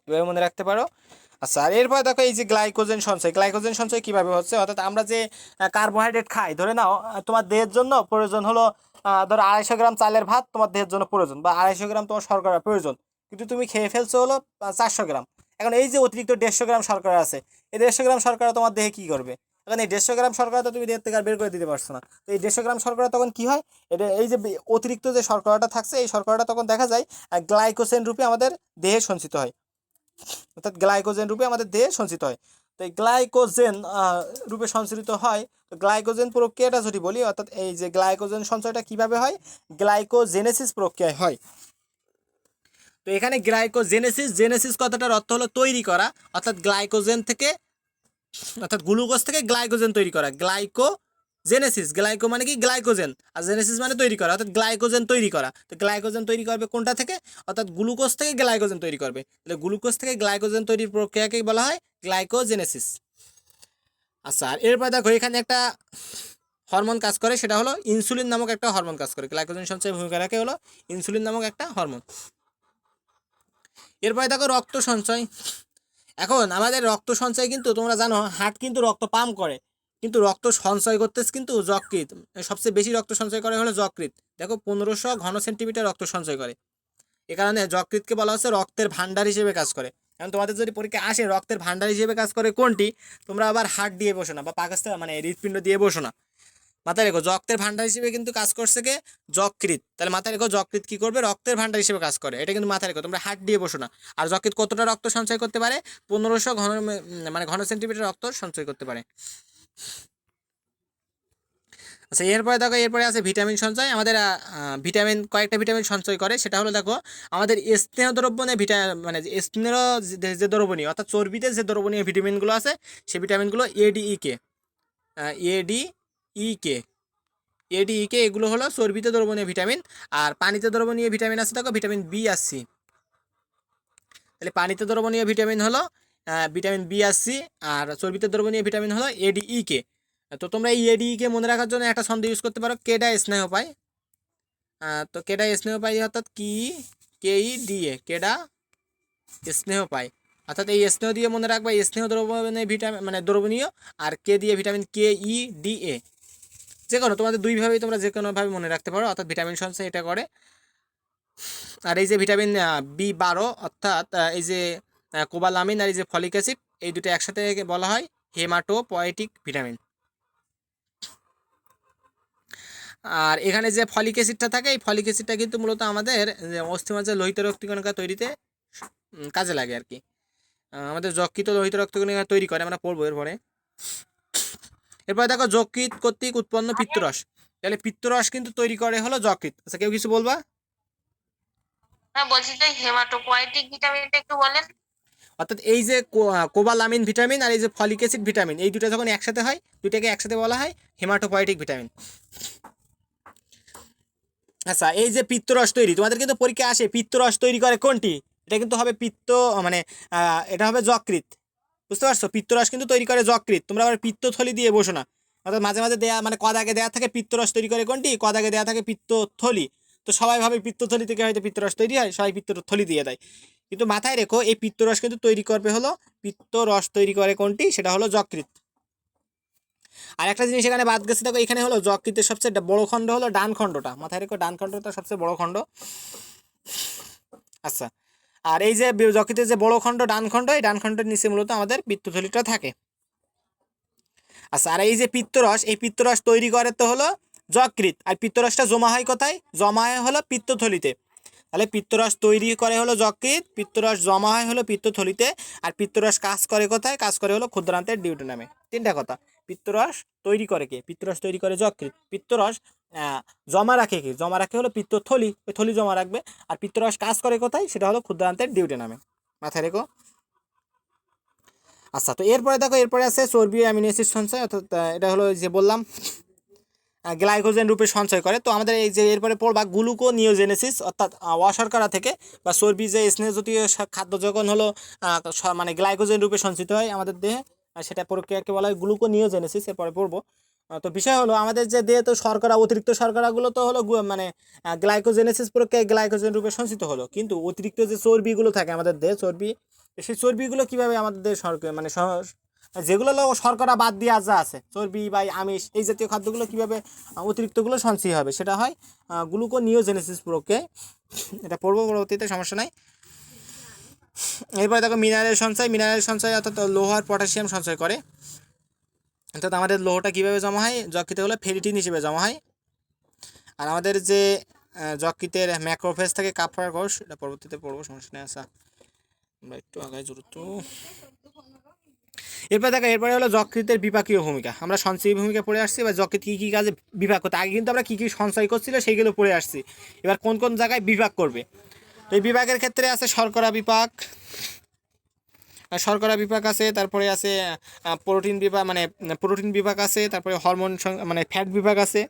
এভাবে মনে রাখতে পারো। আচ্ছা, আর এরপর দেখো এই যে গ্লাইকোজেন সঞ্চয় কিভাবে হচ্ছে, অর্থাৎ আমরা যে কার্বোহাইড্রেট খাই, ধরে নাও তোমার দেহের জন্য প্রয়োজন হলো ধরো 250 গ্রাম চালের ভাত তোমার দেহের জন্য প্রয়োজন, বা 250 গ্রাম তোমার শর্করা প্রয়োজন, কিন্তু তুমি খেয়ে ফেলছো হলো 400 গ্রাম। এখন এই যে অতিরিক্ত 150 গ্রাম শর্করা আছে, এই 150 গ্রাম শর্করা তোমার দেহে কি করবে, এখন এই 150 গ্রাম শর্করা তো তুমি দেহ থেকে আর বের করে দিতে পারছো না। তো এই 150 গ্রাম শর্করা তখন কি হয়, এটা এই যে অতিরিক্ত যে শর্করাটা থাকছে, এই শর্করাটা তখন দেখা যায় গ্লাইকোজেন রূপে আমাদের দেহে সঞ্চিত হয়, অর্থাৎ গ্লাইকোজেন রূপে আমাদের দেহে সঞ্চিত হয়। তো এই গ্লাইকোজেন রূপে সঞ্চালিত হয়। তো গ্লাইকোজেন প্রক্রিয়াটা যদি বলি, অর্থাৎ এই যে গ্লাইকোজেন সঞ্চয়টা কিভাবে হয়, গ্লাইকোজেনেসিস প্রক্রিয়ায় হয়। তো এখানে জেনেসিস কথাটার অর্থ হলো তৈরি করা, অর্থাৎ গ্লাইকোজেন থেকে, অর্থাৎ গ্লুকোজ থেকে গ্লাইকোজেন তৈরি করা। গ্লাইকো মানে কি গ্লাইকোজেন, আর জেনেসিস মানে তৈরি করা, অর্থাৎ গ্লাইকোজেন তৈরি করা। তো গ্লাইকোজেন তৈরি করবে কোনটা থেকে, অর্থাৎ গ্লুকোজ থেকে গ্লাইকোজেন তৈরি করবে। তাহলে গ্লুকোজ থেকে গ্লাইকোজেন তৈরির প্রক্রিয়াকেই বলা হয় গ্লাইকোজেনেসিস। আচ্ছা, আর এরপর দেখো এখানে একটা হরমোন কাজ করে, সেটা হলো ইনসুলিন নামক একটা হরমোন কাজ করে। গ্লাইকোজেন সঞ্চয় ভূমিকা রাখে হলো ইনসুলিন নামক একটা হরমোন। এরপরে দেখো রক্ত সঞ্চয়। এখন আমাদের রক্ত সঞ্চয় কিন্তু তোমরা জানো হার্ট কিন্তু রক্ত পাম্প করে, কিন্তু রক্ত সঞ্চয় করতেছে কিন্তু যকৃৎ। সবচেয়ে বেশি রক্ত সঞ্চয় করে হলো যকৃৎ। দেখো 1500 ঘন সেন্টিমিটার রক্ত সঞ্চয় করে। এ কারণে যকৃৎকে বলা হচ্ছে রক্তের ভান্ডার হিসেবে কাজ করে। এখন তোমাদের যদি পরীক্ষা আসে রক্তের ভান্ডার হিসেবে কাজ করে কোনটি, তোমরা আবার হার্ট দিয়ে বসো না, বা পাকস্থলী মানে হৃৎপিণ্ড দিয়ে বসো না। মাথায় রেখো রক্তের ভান্ডার হিসেবে কিন্তু কাজ করছে কে, যকৃৎ। তাহলে মাথায় রেখো যকৃৎ কি করবে, রক্তের ভান্ডার হিসেবে কাজ করে, এটা কিন্তু মাথায় রেখো, তোমরা হার্ট দিয়ে বসো না। আর যকৃৎ কতটা রক্ত সঞ্চয় করতে পারে, 1500 মানে ঘন সেন্টিমিটার রক্ত সঞ্চয় করতে পারে। আচ্ছা, এরপরে দেখো এরপরে আছে ভিটামিন সঞ্চয়। আমাদের কয়েকটা ভিটামিন সঞ্চয় করে, সেটা হলো দেখো আমাদের স্নেহ দ্রবণে মানে স্নেহ যে দ্রবণীয়, অর্থাৎ চর্বিতে যে দ্রবণীয় ভিটামিনগুলো আছে, সেই ভিটামিনগুলো এডিইকে এডিইকে এডিইকে এগুলো হলো চর্বিতে দ্রবণীয় ভিটামিন। আর পানিতে দ্রবণীয় ভিটামিন আছে দেখো ভিটামিন বি আর সি। তাহলে পানিতে দ্রবণীয় ভিটামিন হলো ভিটামিন বি আর সি, আর চর্বিতে দ্রবণীয় ভিটামিন হলো এডিইকে। তো তোমরা এই এডিইকে মনে রাখার জন্য একটা ছন্দ ইউজ করতে পারো, কেডা স্নেহ পায়। তো কেডা স্নেহ পায় অর্থাৎ কি, কেই কেডা স্নেহ পায়, অর্থাৎ এই স্নেহ দিয়ে মনে রাখবা স্নেহ দ্রবণীয় ভিটামিন মানে দ্রবণীয়, আর কে দিয়ে ভিটামিন KEDA। যে কোনো তোমাদের দুইভাবেই তোমরা যে কোনোভাবে মনে রাখতে পারো, অর্থাৎ ভিটামিন সঞ্চয় এটা করে। আর এই যে ভিটামিন B12, অর্থাৎ এই যে কোবালামিন আর এই যে ফলিক অ্যাসিড, এই দুটো একসাথে বলা হয় হেমাটোপয়েটিক ভিটামিন। আর এখানে যে ফলিক অ্যাসিডটা থাকে, এই ফলিক অ্যাসিডটা কিন্তু মূলত আমাদের অস্থিমজ্জার লোহিত রক্তকণিকা তৈরিতে কাজে লাগে আর কি। আমাদের যকৃৎ লোহিত রক্তকণিকা তৈরি করে, আমরা পড়বো এরপরে। এরপরে দেখো যকৃৎ কর্তৃক উৎপন্ন পিত্তরস, তাহলে পিত্তরস কিন্তু তৈরি করে হলো যকৃৎ। আচ্ছা কেউ কিছু বলবা? হ্যাঁ বলছি যে হেমাটোপয়েটিক ভিটামিনটা একটু বলেন। অর্থাৎ এই যে কোবালামিন ভিটামিন আর এই যে ফলিক অ্যাসিড ভিটামিন, এই দুটো যখন একসাথে হয়, দুটাকে একসাথে বলা হয় হেমাটোপয়েটিক ভিটামিন। আচ্ছা এই যে পিত্তরস তৈরি, তোমাদের কিন্তু পরীক্ষায় আসে পিত্তরস তৈরি করে কোনটি, এটা কিন্তু হবে পিত্ত মানে এটা হবে যকৃৎ, বুঝতে পারছো? পিত্তরস কিন্তু তৈরি করে যকৃৎ, তোমরা আবার পিত্তথলি দিয়ে বসো না। অর্থাৎ মাঝে মাঝে দেয়া মানে কদাগে দেয়া থাকে পিত্তরস তৈরি করে কোনটি, কদাগে দেয়া থাকে পিত্তথলি। তো সবাই ভাবে পিত্তথলি থেকে হয়তো পিত্তরস তৈরি হয়, সবাই পিত্তথলি দিয়ে দেয়। কিন্তু মাথায় রেখো এই পিত্তরস কিন্তু তৈরি করবে হলো, পিত্তরস তৈরি করে কোনটি, সেটা হলো যকৃৎ। আর একটা জিনিস এখানে বাদ গেছে, দেখো এখানে হলো যকৃতের সবচেয়ে বড় খণ্ড হলো ডান খণ্ডটা, মাথায় রেখো ডান খণ্ডটা সবচেয়ে বড় খণ্ড। আচ্ছা আর এই যে যকৃতের যে বড় খণ্ড ডান খণ্ড, এই ডান খণ্ডের নিচে মূলত আমাদের পিত্তথলিটা থাকে। আচ্ছা আর এই যে পিত্তরস, এই পিত্তরস তৈরি করে তো হলো যকৃৎ, আর পিত্তরসটা জমা হয় কোথায়, জমা হয় হলো পিত্তথলিতে। তাহলে পিত্তরস তৈরি করে হলো যকৃৎ, পিত্তরস জমা হয় হলো পিত্তথলিতে, আর পিত্তরস কাজ করে কোথায়, কাজ করে হলো ক্ষুদ্রান্তের ডিউটেনামে। তিনটা কথা, পিত্তরস তৈরি করে কে, পিত্তরস তৈরি করে যকৃৎ, পিত্তরস জমা রাখে কি, জমা রাখে হলো পিত্তথলি, ওই থলি জমা রাখবে। আর পিত্তরস কাজ করে কোথায়, সেটা হলো ক্ষুদ্রান্তের ডিউটেনামে, মাথায় রেখো। আচ্ছা তো এরপরে দেখো, এরপরে আছে চর্বি অ্যামিনো অ্যাসিড সঞ্চয়, অর্থাৎ এটা হলো যে বললাম গ্লাইকোজেন রূপে সঞ্চয় করে। তো আমাদের এই যে এরপরে পড়বা গ্লুকোনিওজেনেসিস, অর্থাৎ অশর্করা থেকে বা চর্বি যে স্নেহ জাতীয় খাদ্য যখন হলো মানে গ্লাইকোজেন রূপে সঞ্চিত হয় আমাদের দেহে, সেটা প্রক্রিয়াকে বলা হয় গ্লুকোনিওজেনেসিস, এরপরে পড়বো। তো বিষয় হলো আমাদের যে দেহে তো শর্করা, অতিরিক্ত শর্করাগুলো তো হলো মানে গ্লাইকোজেনেসিস প্রক্রিয়ায় গ্লাইকোজেন রূপে সঞ্চিত হলো, কিন্তু অতিরিক্ত যে চর্বিগুলো থাকে আমাদের দেহে, চর্বি, সেই চর্বিগুলো কীভাবে আমাদের দেহে মানে যেগুলো হলো শর্করা বাদ দিয়ে যা আছে চর্বি বা আমিষ, এই জাতীয় খাদ্যগুলো কীভাবে অতিরিক্তগুলো সঞ্চয় হবে, সেটা হয় গ্লুকোনিওজেনেসিস প্রক্রিয়ায়। এটা পড়বো পরবর্তীতে, সমস্যা নাই। এরপরে দেখো মিনারেল সঞ্চয়, মিনারেল সঞ্চয় অর্থাৎ লৌহ আর পটাশিয়াম সঞ্চয় করে। অর্থাৎ আমাদের লৌহটা কীভাবে জমা হয়, যকৃতে হলো ফেরিটিন হিসেবে জমা হয়। আর আমাদের যে যকৃতের ম্যাক্রোফেজ থেকে কাপড় কোষ, এটা পরবর্তীতে পড়বো, সমস্যা নেই। আসা আমরা একটু আগায় জড়িত। এরপর দেখো, এরপরে হলো যকৃতের বিপাকীয় ভূমিকা, আমরা সঞ্চয়ী ভূমিকা পড়ে আসছি, বা যকৃৎ কী কী কাজে বিভাগ করতে, আগে কিন্তু আমরা কী কী সঞ্চয় করছিল সেইগুলো পড়ে আসছি, এবার কোন কোন জায়গায় বিভাগ করবে। তো এই বিভাগের ক্ষেত্রে আছে শর্করা বিপাক, শর্করা বিপাক আছে, তারপরে আছে প্রোটিন বিভাগ, মানে প্রোটিন বিভাগ আছে, তারপরে হরমোন মানে ফ্যাট বিভাগ আছে।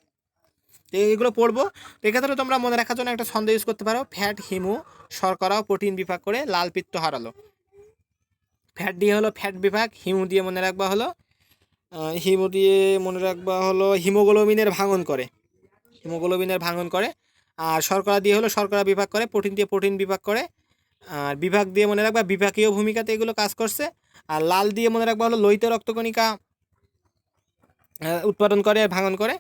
তো এগুলো পড়বো। তো এক্ষেত্রে তোমরা মনে রাখার জন্য একটা ছন্দ ইউজ করতে পারো, ফ্যাট হিমু শর্করা ও প্রোটিন বিভাগ করে লাল পিত্ত হারালো। ফ্যাট দিয়ে হলো ফ্যাট বিভাগ, হিমু দিয়ে মনে রাখবা হলো হিমোগ্লোবিনের ভাঙন করে, হিমোগ্লোবিনের ভাঙন করে। আর শর্করা দিয়ে হলো শর্করা বিভাগ করে, প্রোটিন দিয়ে প্রোটিন বিভাগ করে। আর বিভাগ দিয়ে মনে রাখবা বিভাগীয় ভূমিকাতে এগুলো কাজ করছে। আর লাল দিয়ে মনে রাখবা হলো লোহিত রক্তকণিকা উৎপাদন করে, ভাঙন করে।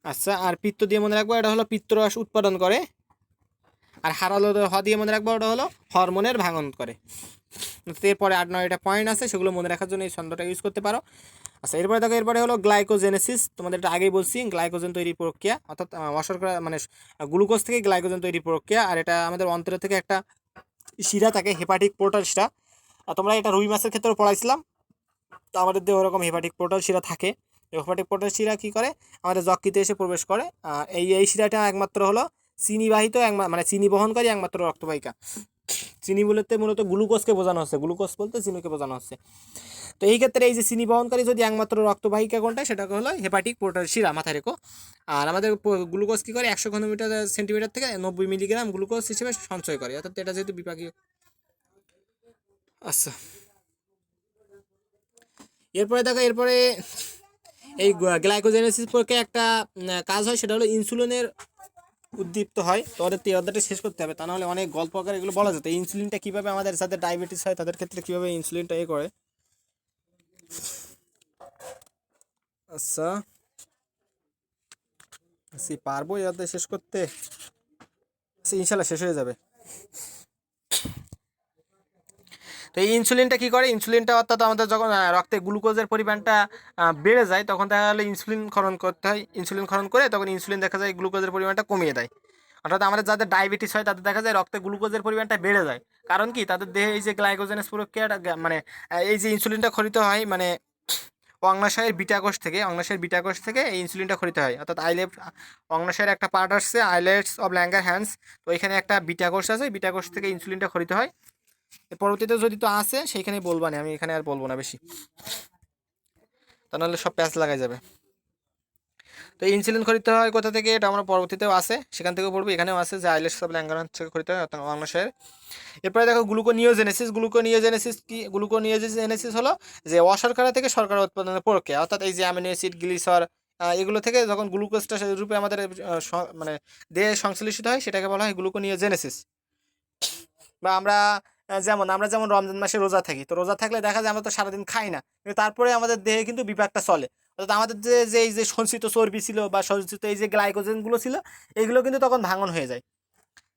আচ্ছা আর পিত্ত দিয়ে মনে রাখবো এটা হলো পিত্তরস উৎপাদন করে। আর হারালো হ দিয়ে মনে রাখবো ওটা হলো হরমোনের ভাঙন করে। এরপরে 8-9টা পয়েন্ট আছে, সেগুলো মনে রাখার জন্য এই ছন্দটা ইউজ করতে পারো। আচ্ছা এরপরে দেখো, এরপরে হলো গ্লাইকোজেনেসিস, তোমাদের এটা আগেই বলছি, গ্লাইকোজেন তৈরি প্রক্রিয়া, অর্থাৎ অশর্করা মানে গ্লুকোজ থেকে গ্লাইকোজেন তৈরি প্রক্রিয়া। আর এটা আমাদের অন্তর থেকে একটা শিরা থাকে, হেপাটিক পোর্টাল শিরা, তোমরা এটা রুই মাছের ক্ষেত্রে পড়াইছিলাম। তো আমাদের দেহ ওরকম হেপাটিক পোর্টাল শিরা থাকে। হেপাটিক পোর্টাল শিরা কী করে, আমাদের যকৃতে এসে প্রবেশ করে। এই শিরাটা একমাত্র হলো চিনিবাহিত, মানে চিনি বহনকারী একমাত্র রক্তবাহিকা। চিনি বলতে মূলত গ্লুকোজকে বোঝানো হচ্ছে, গ্লুকোজ বলতে চিনিকে বোঝানো হচ্ছে। তো এই ক্ষেত্রে এই যে চিনি বহনকারী যদি একমাত্র রক্তবাহিকা কোনটা, সেটাকে হলো হেপাটিক পোর্টাল শিরা, মাথায় রেখো। আর আমাদের গ্লুকোজ কী করে, 100 ঘনমিটার সেন্টিমিটার থেকে 90 মিলিগ্রাম গ্লুকোজ হিসেবে সঞ্চয় করে, অর্থাৎ এটা যেহেতু বিপাকীয়। আচ্ছা এরপরে দেখো, এরপরে এই গ্লাইকোজেনেসিস প্রক্রিয়া একটা কাজ হয়, সেটা হলো ইনসুলিনের উদ্দীপ্ত হয়। তো ওদের এই অধ্যায়টা শেষ করতে হবে, তা নাহলে অনেক গল্প আকারে এগুলো বলা যেত। ইনসুলিনটা কীভাবে আমাদের যাদের ডায়াবেটিস হয় তাদের ক্ষেত্রে কীভাবে ইনসুলিনটা করে। আচ্ছা পারবো এই অধ্যায় শেষ করতে, ইনশাল্লাহ শেষ হয়ে যাবে। তো এই ইনসুলিনটা কী করে, ইনসুলিনটা অর্থাৎ আমাদের যখন রক্তে গ্লুকোজের পরিমাণটা বেড়ে যায়, তখন দেখা গেলে ইনসুলিন ক্ষরণ করতে হয়। ইনসুলিন ক্ষরণ করে তখন ইনসুলিন দেখা যায় গ্লুকোজের পরিমাণটা কমিয়ে দেয়। অর্থাৎ আমাদের যাদের ডায়াবেটিস হয় তাদের দেখা যায় রক্তে গ্লুকোজের পরিমাণটা বেড়ে যায়। কারণ কি, তাদের দেহে এই যে গ্লাইকোজেনেস প্রক্রিয়াটা মানে এই যে ইনসুলিনটা ক্ষরিত হয়, মানে অগ্নাশয়ের বিটা কোষ থেকে এই ইনসুলিনটা খরিত হয়। অর্থাৎ অগ্নাশয়ের একটা পার্ট আসছে আইলেটস অফ ল্যাঙ্গার হ্যান্স, তো এখানে একটা বিটা কোষ আছে, বিটা কোষ থেকে ইনসুলিনটা খরিত হয়। এর পরবর্তীতে যদি তো আসে সেইখানে বলবা না, আমি এখানে আর বলবো না বেশি, তা নাহলে সব প্যাচ লাগাই যাবে। তো ইনসুলিন খরিত হয় কোথা থেকে, এটা আমরা পরবর্তীতেও আসে, সেখান থেকেও পড়বো। এখানেও আছে যে আইলেটস অফ ল্যাঙ্গারহ্যান্স থেকে খরিত হয় অর্থাৎ অগ্নাশয়ের। এরপরে দেখো গ্লুকোনিওজেনেসিস হলো যে অশর্করা থেকে শর্করা উৎপাদনের প্রক্রিয়া, অর্থাৎ এই যে অ্যামিনো অ্যাসিড, গ্লিসার, এগুলো থেকে যখন গ্লুকোজটা রূপে আমাদের মানে দেহে সংশ্লেষিত হয় সেটাকে বলা হয় গ্লুকোনিওজেনেসিস। বা আমরা যেমন রমজান মাসে রোজা থাকি, তো রোজা থাকলে দেখা যায় আমরা তো সারাদিন খাই না, কিন্তু তারপরে আমাদের দেহে কিন্তু বিপাকটা চলে। অর্থাৎ আমাদের যে এই যে সঞ্চিত চর্বি ছিল বা সঞ্চিত এই যে গ্লাইকোজেনগুলো ছিল, এগুলো কিন্তু তখন ভাঙন হয়ে যায়।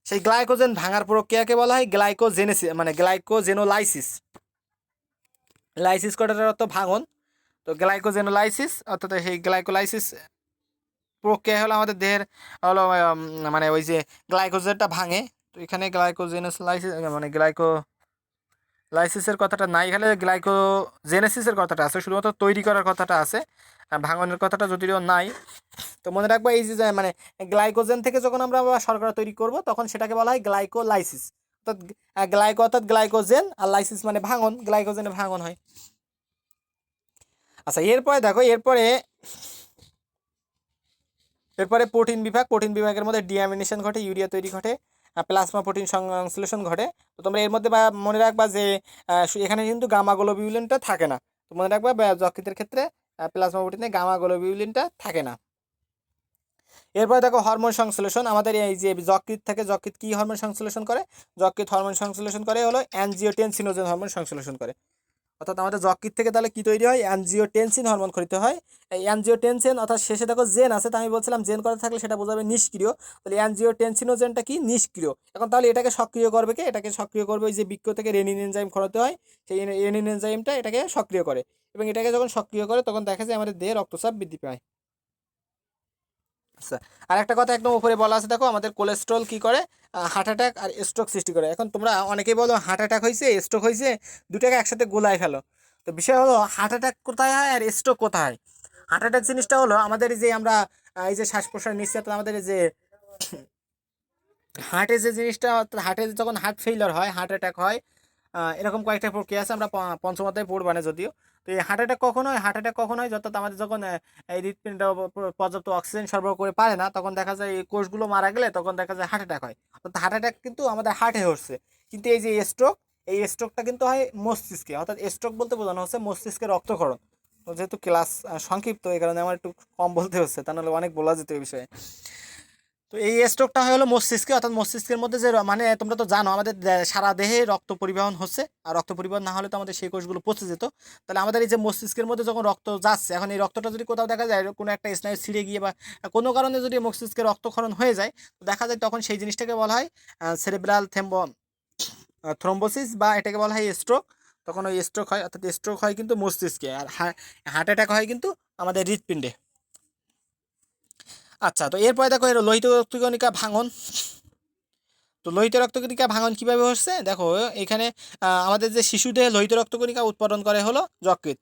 সেই গ্লাইকোজেন ভাঙার প্রক্রিয়াকে বলা হয় গ্লাইকোজেনেসিস, মানে গ্লাইকোজেনোলাইসিস। লাইসিস করার অর্থ ভাঙন। তো গ্লাইকোজেনোলাইসিস অর্থাৎ সেই গ্লাইকোলাইসিস প্রক্রিয়া হলো আমাদের দেহের হলো মানে ওই যে গ্লাইকোজেনটা ভাঙে। তো এখানে গ্লাইকোজেনোলাইসিস মানে গ্লাইকোলাইসিসের কথাটা নাই, এখানে গ্লাইকোজেনেসিসের কথাটা আছে, শুধুমাত্র তৈরি করার কথাটা আছে, ভাঙনের কথাটা যদিও নাই। তো মনে রাখবো এই যে মানে গ্লাইকোজেন থেকে যখন আমরা শর্করা তৈরি করব তখন সেটাকে বলা হয় গ্লাইকোলাইসিস। অর্থাৎ গ্লাইকোজেন, আর লাইসিস মানে ভাঙন, গ্লাইকোজেনে ভাঙন হয়। আচ্ছা, এরপরে দেখো, এরপরে প্রোটিন বিভাগের মধ্যে ডিঅ্যামিনেশন ঘটে, ইউরিয়া তৈরি ঘটে, প্লাজমা প্রোটিন সংশ্লেষণ ঘটে। তো তোমরা এর মধ্যে মনে রাখবা যে এখানে কিন্তু গামা গ্লোবিউলিনটা থাকে না। তো মনে রাখবা যকৃতের ক্ষেত্রে প্লাজমা প্রোটিনে গামা গ্লোবিউলিনটা থাকে না। এরপরে দেখো হরমোন সংশ্লেষণ, আমাদের এই যে যকৃৎ কি হরমোন সংশ্লেষণ করে, যকৃৎ হরমোন সংশ্লেষণ করে হলো অ্যানজিওটেনসিনোজেন হরমোন সংশ্লেষণ করে। অর্থাৎ আমাদের যকৃৎ থেকে তাহলে কি তৈরি হয়, অ্যানজিওটেনসিন হরমোন খরিত হয়। এই অ্যানজিওটেনসিন অর্থাৎ শেষে দেখো জেন আছে, তো আমি বলছিলাম জেন করা থাকলে সেটা বোঝাবে নিষ্ক্রিয়, তাহলে অ্যানজিওটেনসিনোজেনটা কি নিষ্ক্রিয়। এখন তাহলে এটাকে সক্রিয় করবে কে, এটাকে সক্রিয় করবে ওই যে বৃক্ক থেকে রেনিন এনজাইম খরাতে হয়, সেই রেনিন এনজাইমটা এটাকে সক্রিয় করে, এবং এটাকে যখন সক্রিয় করে তখন দেখা যায় আমাদের দেহে রক্তচাপ বৃদ্ধি পায়। আচ্ছা, আর একটা কথা একদম উপরে বলা আছে, দেখো আমাদের কোলেস্ট্রল কি করে, হার্ট অ্যাটাক আর স্ট্রোক সৃষ্টি করে। এখন তোমরা অনেকেই বলো হার্ট অ্যাটাক হয়েছে, স্ট্রোক হয়েছে, দুটাকে একসাথে গোলায় ফেলো। তো বিষয় হলো হার্ট অ্যাটাক কোথায় হয় আর স্ট্রোক কোথায় হয়। হার্ট অ্যাটাক জিনিসটা হলো আমাদের যে আমরা এই যে শ্বাস প্রশ্বাস নিচ্ছি, অর্থাৎ আমাদের যে হার্টে যে জিনিসটা, হার্টে যখন হার্ট ফেইলার হয়, হার্ট অ্যাটাক হয়, এরকম কয়েকটা প্রক্রিয়া আছে, আমরা পঞ্চম অধ্যায়ে পড়বো না যদিও। তো এই হার্ট অ্যাটাক কখন হয়, অর্থাৎ আমাদের যখন এই হৃৎপিণ্ড পর্যাপ্ত অক্সিজেন সরবরাহ করে পারে না, তখন দেখা যায় এই কোষগুলো মারা গেলে তখন দেখা যায় হার্ট অ্যাটাক হয়। অর্থাৎ হার্ট অ্যাটাক কিন্তু আমাদের হার্টে হচ্ছে। কিন্তু এই যে এই স্ট্রোকটা কিন্তু হয় মস্তিষ্কে, অর্থাৎ স্ট্রোক বলতে বোঝানো হচ্ছে মস্তিষ্কের রক্তক্ষরণ। তো যেহেতু ক্লাস সংক্ষিপ্ত, এই কারণে আমার একটু কম বলতে হচ্ছে, তা নাহলে অনেক বলা যেত এই বিষয়ে। তো এই স্ট্রোকটা হলো মস্তিষ্কে, অর্থাৎ মস্তিষ্কের মধ্যে যে মানে তোমরা তো জানো আমাদের সারা দেহে রক্ত পরিবহন হচ্ছে, আর রক্ত পরিবহন না হলে তো আমাদের সেই কোষগুলো পচে যেত। তাহলে আমাদের এই যে মস্তিষ্কের মধ্যে যখন রক্ত যাচ্ছে, এখন এই রক্তটা যদি কোথাও দেখা যায় কোনো একটা স্নায়ু ছিঁড়ে গিয়ে বা কোনো কারণে যদি মস্তিষ্কে রক্তক্ষরণ হয়ে যায়, তো দেখা যায় তখন সেই জিনিসটাকে বলা হয় সেরেব্রাল থ্রম্বোসিস, বা এটাকে বলা হয় স্ট্রোক। তখন ওই স্ট্রোক হয়, অর্থাৎ স্ট্রোক হয় কিন্তু মস্তিষ্কে, আর হার্ট অ্যাটাক হয় কিন্তু আমাদের হৃৎপিণ্ডে। আচ্ছা, তো এরপরে দেখো এর লোহিত রক্তকণিকা ভাঙন। তো লোহিত রক্তকণিকা ভাঙন কিভাবে হচ্ছে দেখো, এখানে আমাদের যে শিশুদেহে লোহিত রক্তকণিকা উৎপাদন করে হলো যকৃৎ।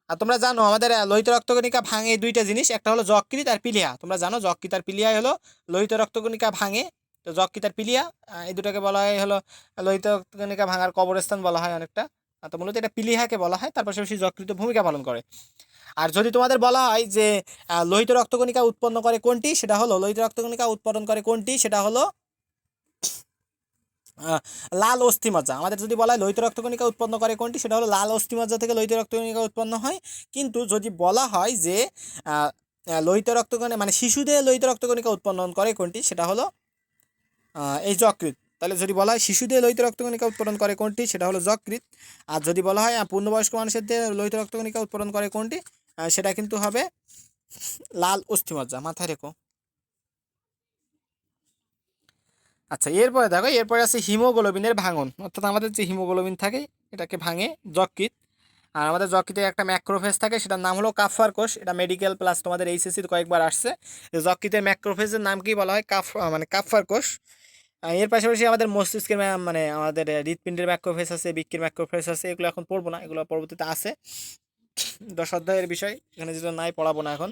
আর তোমরা জানো আমাদের লোহিত রক্তকণিকা ভাঙে দুইটা জিনিস, একটা হলো যকৃৎ আর পিলিয়া। তোমরা জানো যকৃৎ আর পিলিয়াই হলো লোহিত রক্তকণিকা ভাঙে। তো যকৃৎ আর পিলিয়া এই দুটাকে বলা হয় হলো লোহিত রক্তকণিকা ভাঙার কবরস্থান বলা হয় অনেকটা। তো মূলত এটা পিলিহাকে বলা হয়, তার পাশাপাশি যকৃৎ ভূমিকা পালন করে। আর যদি তোমাদের বলা হয় যে লোহিত রক্তকণিকা উৎপন্ন করে কোনটি, সেটা হলো লোহিত রক্তকণিকা উৎপাদন করে কোনটি, সেটা হলো লাল অস্থিমজ্জা। আমাদের যদি বলা হয় লোহিত রক্তকণিকা উৎপন্ন করে কোনটি, সেটা হলো লাল অস্থিমজ্জা থেকে লোহিত রক্তকণিকা উৎপন্ন হয়। কিন্তু যদি বলা হয় যে লোহিত রক্তকণিকা মানে শিশুদের লোহিত রক্তকণিকা উৎপন্ন করে কোনটি, সেটা হলো এই যকৃৎ। তাহলে যদি বলা হয় শিশুদের লোহিত রক্তকণিকা উৎপাদন করে কোনটি, সেটা হলো যকৃৎ। আর যদি বলা হয় পূর্ণবয়স্ক মানুষের লোহিত রক্তকণিকা উৎপাদন করে কোনটি, সেটা কিন্তু হবে লাল অস্থিমজ্জা, মাথায় রেখো। আচ্ছা, এরপরে আছে হিমোগ্লোবিনের ভাঙন, অর্থাৎ আমাদের যে হিমোগ্লোবিন থাকে এটাকে ভাঙে যকৃৎ। আর আমাদের যকৃতে একটা ম্যাক্রোফেজ থাকে, সেটার নাম হলো কাফার কোষ। এটা মেডিকেল প্লাস তোমাদের এইচএসসির কয়েকবার আসছে। যকৃতের ম্যাক্রোফেজের নাম কি বলা হয়, মানে কাফার কোষ। এর পাশাপাশি আমাদের মস্তিষ্কের মানে আমাদের হৃৎপিণ্ডের ম্যাক্রোফেজ আছে, বৃক্কের ম্যাক্রোফেজ আছে, এগুলো এখন পড়বো না, এগুলো পরবর্তীতে আছে। 10 অধ্যায়ের বিষয়, এখানে যেটা নাই পড়াবো না এখন।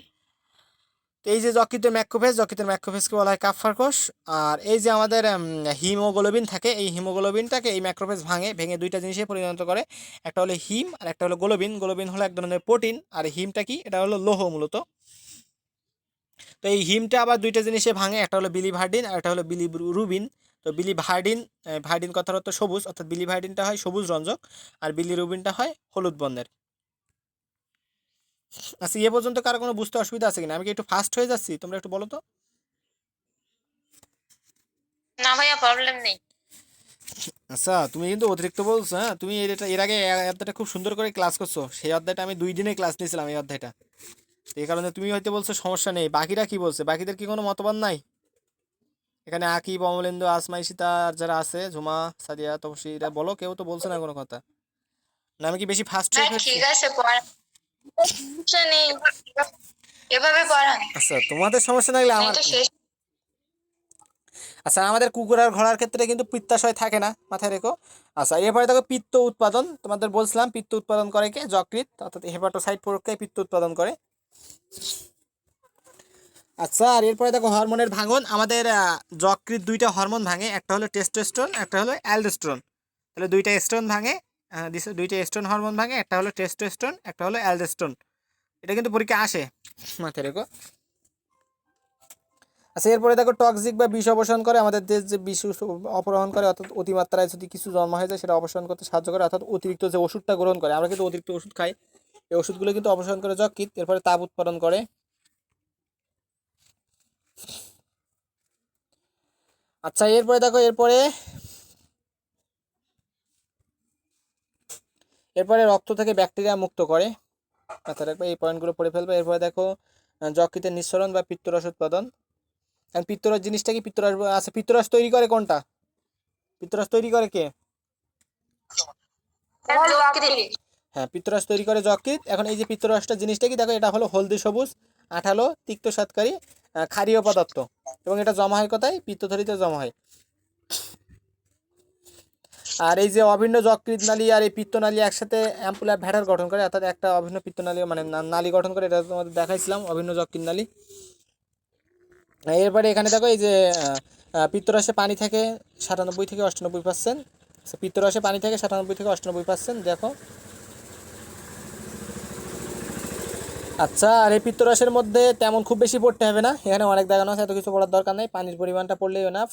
তো এই যে যকৃতের ম্যাক্রোফেজ, যকৃতের ম্যাক্রোফেজকে বলা হয় কাফ্ফার কোষ। আর এই যে আমাদের হিমোগ্লোবিন থাকে, এই হিমোগ্লোবিনটাকে এই ম্যাক্রোফেজ ভেঙে দুইটা জিনিসে পরিণত করে। একটা হলো হিম আর একটা হলো গ্লোবিন। গ্লোবিন হলো এক ধরনের প্রোটিন, আর হিমটা কি, এটা হলো লৌহ মূলত। তো এই হিমটা আবার দুইটা জিনিসে ভাঙে, একটা হলো বিলিভার্ডিন আর একটা হলো বিলিরুবিন। তো বিলিভার্ডিন, ভার্ডিন কথার অর্থ সবুজ, অর্থাৎ বিলিভার্ডিনটা হয় সবুজ রঞ্জক আর বিলিরুবিনটা হয় হলুদ বর্ণের। আচ্ছা, এ পর্যন্ত কারো কোনো বুঝতে অসুবিধা আছে কিনা? আমি কি একটু ফাস্ট হয়ে যাচ্ছি, তোমরা একটু বলো তো। না ভাইয়া, প্রবলেম নেই। আচ্ছা, তুমি কিন্তু অতিরিক্ত বলছো। হ্যাঁ, তুমি এর আগে এই অধ্যায়টা খুব সুন্দর করে ক্লাস করছো। সেই অধ্যায়টা আমি 2 দিনে ক্লাস নিয়েছিলাম এই অধ্যায়টা। তো এই কারণে তুমি হয়তো বলছো সমস্যা নেই। বাকিরা কি বলছে? বাকিদের কি কোনো মতবাদ নাই? এখানে আকিব, অমলেন্দু, আসমা, ঈশিতা আর যারা আছে, ঝুমা, সাদিয়া, তপসী, এরা বলো, কেউ তো বলছে না কোনো কথা। না আমি কি বেশি ফাস্ট হয়ে হ্যাঁ ফেলছি? ঠিক আছে, পড়ান, সমস্যা নেই, এভাবে পড়ান। আচ্ছা, তোমাদের সমস্যা না লাগলে এই আমার তো কি? শেষ। আচ্ছা, আমাদের কুকুর আর ঘোড়ার ক্ষেত্রে কিন্তু পিত্তাশয় থাকে না, মাথায় রেখো। আচ্ছা, এরপরে দেখো পিত্ত উৎপাদন। তোমাদের বলছিলাম পিত্ত উৎপাদন করে কে? যকৃৎ, অর্থাৎ হেপাটোসাইট প্রক্রিয়ায় পিত্ত উৎপাদন করে। আচ্ছা, আর এরপরে দেখো হরমোনের ভাঙন। আমাদের যকৃৎ দুইটা হরমোন ভাঙে, একটা হলো টেস্টোস্টেরন, একটা হলো অ্যালডোস্টেরন। তাহলে দুইটা এস্ট্রন ভাঙে, দুইটা এস্ট্রন হরমোন ভাঙে, একটা হলো টেস্টোস্টেরন, একটা হলো অ্যালডোস্টেরন। এটা কিন্তু পরীক্ষা আসে, মাথায় রেখো। আচ্ছা, এরপরে দেখো টক্সিক বা বিষ অপসারণ করে। আমাদের দেশ যে বিষ অপহরণ করে, অর্থাৎ অতিমাত্রায় যদি কিছু জন্ম হয়ে যায় সেটা অপসারণ করতে সাহায্য করে, অর্থাৎ অতিরিক্ত যে ওষুধটা গ্রহণ করে, আমরা কিন্তু অতিরিক্ত ওষুধ খাই, এই ওষুধগুলো কিন্তু অপসারণ করে যকৃৎ। এরপরে তাপ উৎপাদন করে। আচ্ছা, এরপরে দেখো এরপরে রক্ত থেকে ব্যাকটেরিয়া মুক্ত করে, মাথায় রাখবে, এই পয়েন্টগুলো পড়ে ফেলবে। এরপরে দেখো যকৃতের নিঃসরণ বা পিত্তরস উৎপাদন। কারণ পিত্তরস জিনিসটা কি? পিত্তরস, আচ্ছা, পিত্তরস তৈরি করে কোনটা? পিত্তরস তৈরি করে কে? হ্যাঁ, পিত্তরস তৈরি করে যকৃৎ। এখন এই যে পিত্তরসটা জিনিসটা কি, দেখো এটা হলো হলদে সবুজ, আঠালো, তিক্ত স্বাদকারী, ক্ষারীয় পদার্থ। এবং এটা জমা হয় কোথায়? পিত্তথলিতে জমা হয়। আর এই যে অভিন্ন যকৃৎ নালী আর এই পিত্তনালী একসাথে অ্যাম্পুলার ভ্যাটার গঠন করে, অর্থাৎ একটা অভিন্ন পিত্তনালী মানে নালী গঠন করে। এটা তোমাদের দেখাইছিলাম, অভিন্ন যকৃৎ নালী। এরপরে এখানে দেখো এই যে পিত্তরসে পানি থেকে 97 থেকে 98%। পিত্তরসে পানি থেকে 97 থেকে 98%, দেখো। আচ্ছা, আর এই পিত্তরসের মধ্যে তেমন খুব বেশি পড়তে হবে না, এখানে অনেক দেখানো আছে, এত কিছু পড়ার দরকার নেই, পানির পরিমাণটা পড়লেই এনাফ।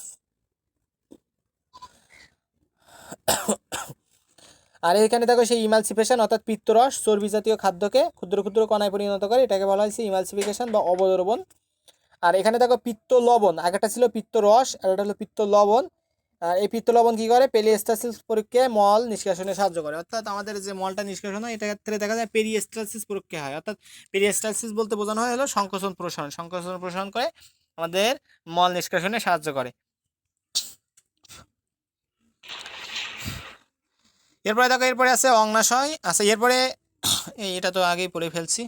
আর এখানে দেখো সেই ইমালসিফিকেশন, অর্থাৎ পিত্তরস চর্বি জাতীয় খাদ্যকে ক্ষুদ্র ক্ষুদ্র কণায় পরিণত করে, এটাকে বলা হয়েছে ইমালসিফিকেশন বা অবদ্রবণ। আর এখানে দেখো পিত্ত লবণ, আগেটা ছিল পিত্ত রস আর এটা হলো পিত্ত লবণ। আর এই পিত্ত লবণ কী করে? পেরিস্টালসিস প্রক্রিয়ায় মল নিষ্কাশনে সাহায্য করে, অর্থাৎ আমাদের যে মলটা নিষ্কাশন হয় এটা ক্ষেত্রে দেখা যায় পেরিস্টালসিস প্রক্রিয়া হয়। অর্থাৎ পেরিস্টালসিস বলতে বোঝানো হয় হলো সংকোচন প্রসারণ। সংকোচন প্রসারণ করে আমাদের মল নিষ্কাশনে সাহায্য করে। এরপরে দেখো এরপরে আছে অগ্নাশয়। আচ্ছা, এরপরে এটা তো আগেই পড়ে ফেলছি।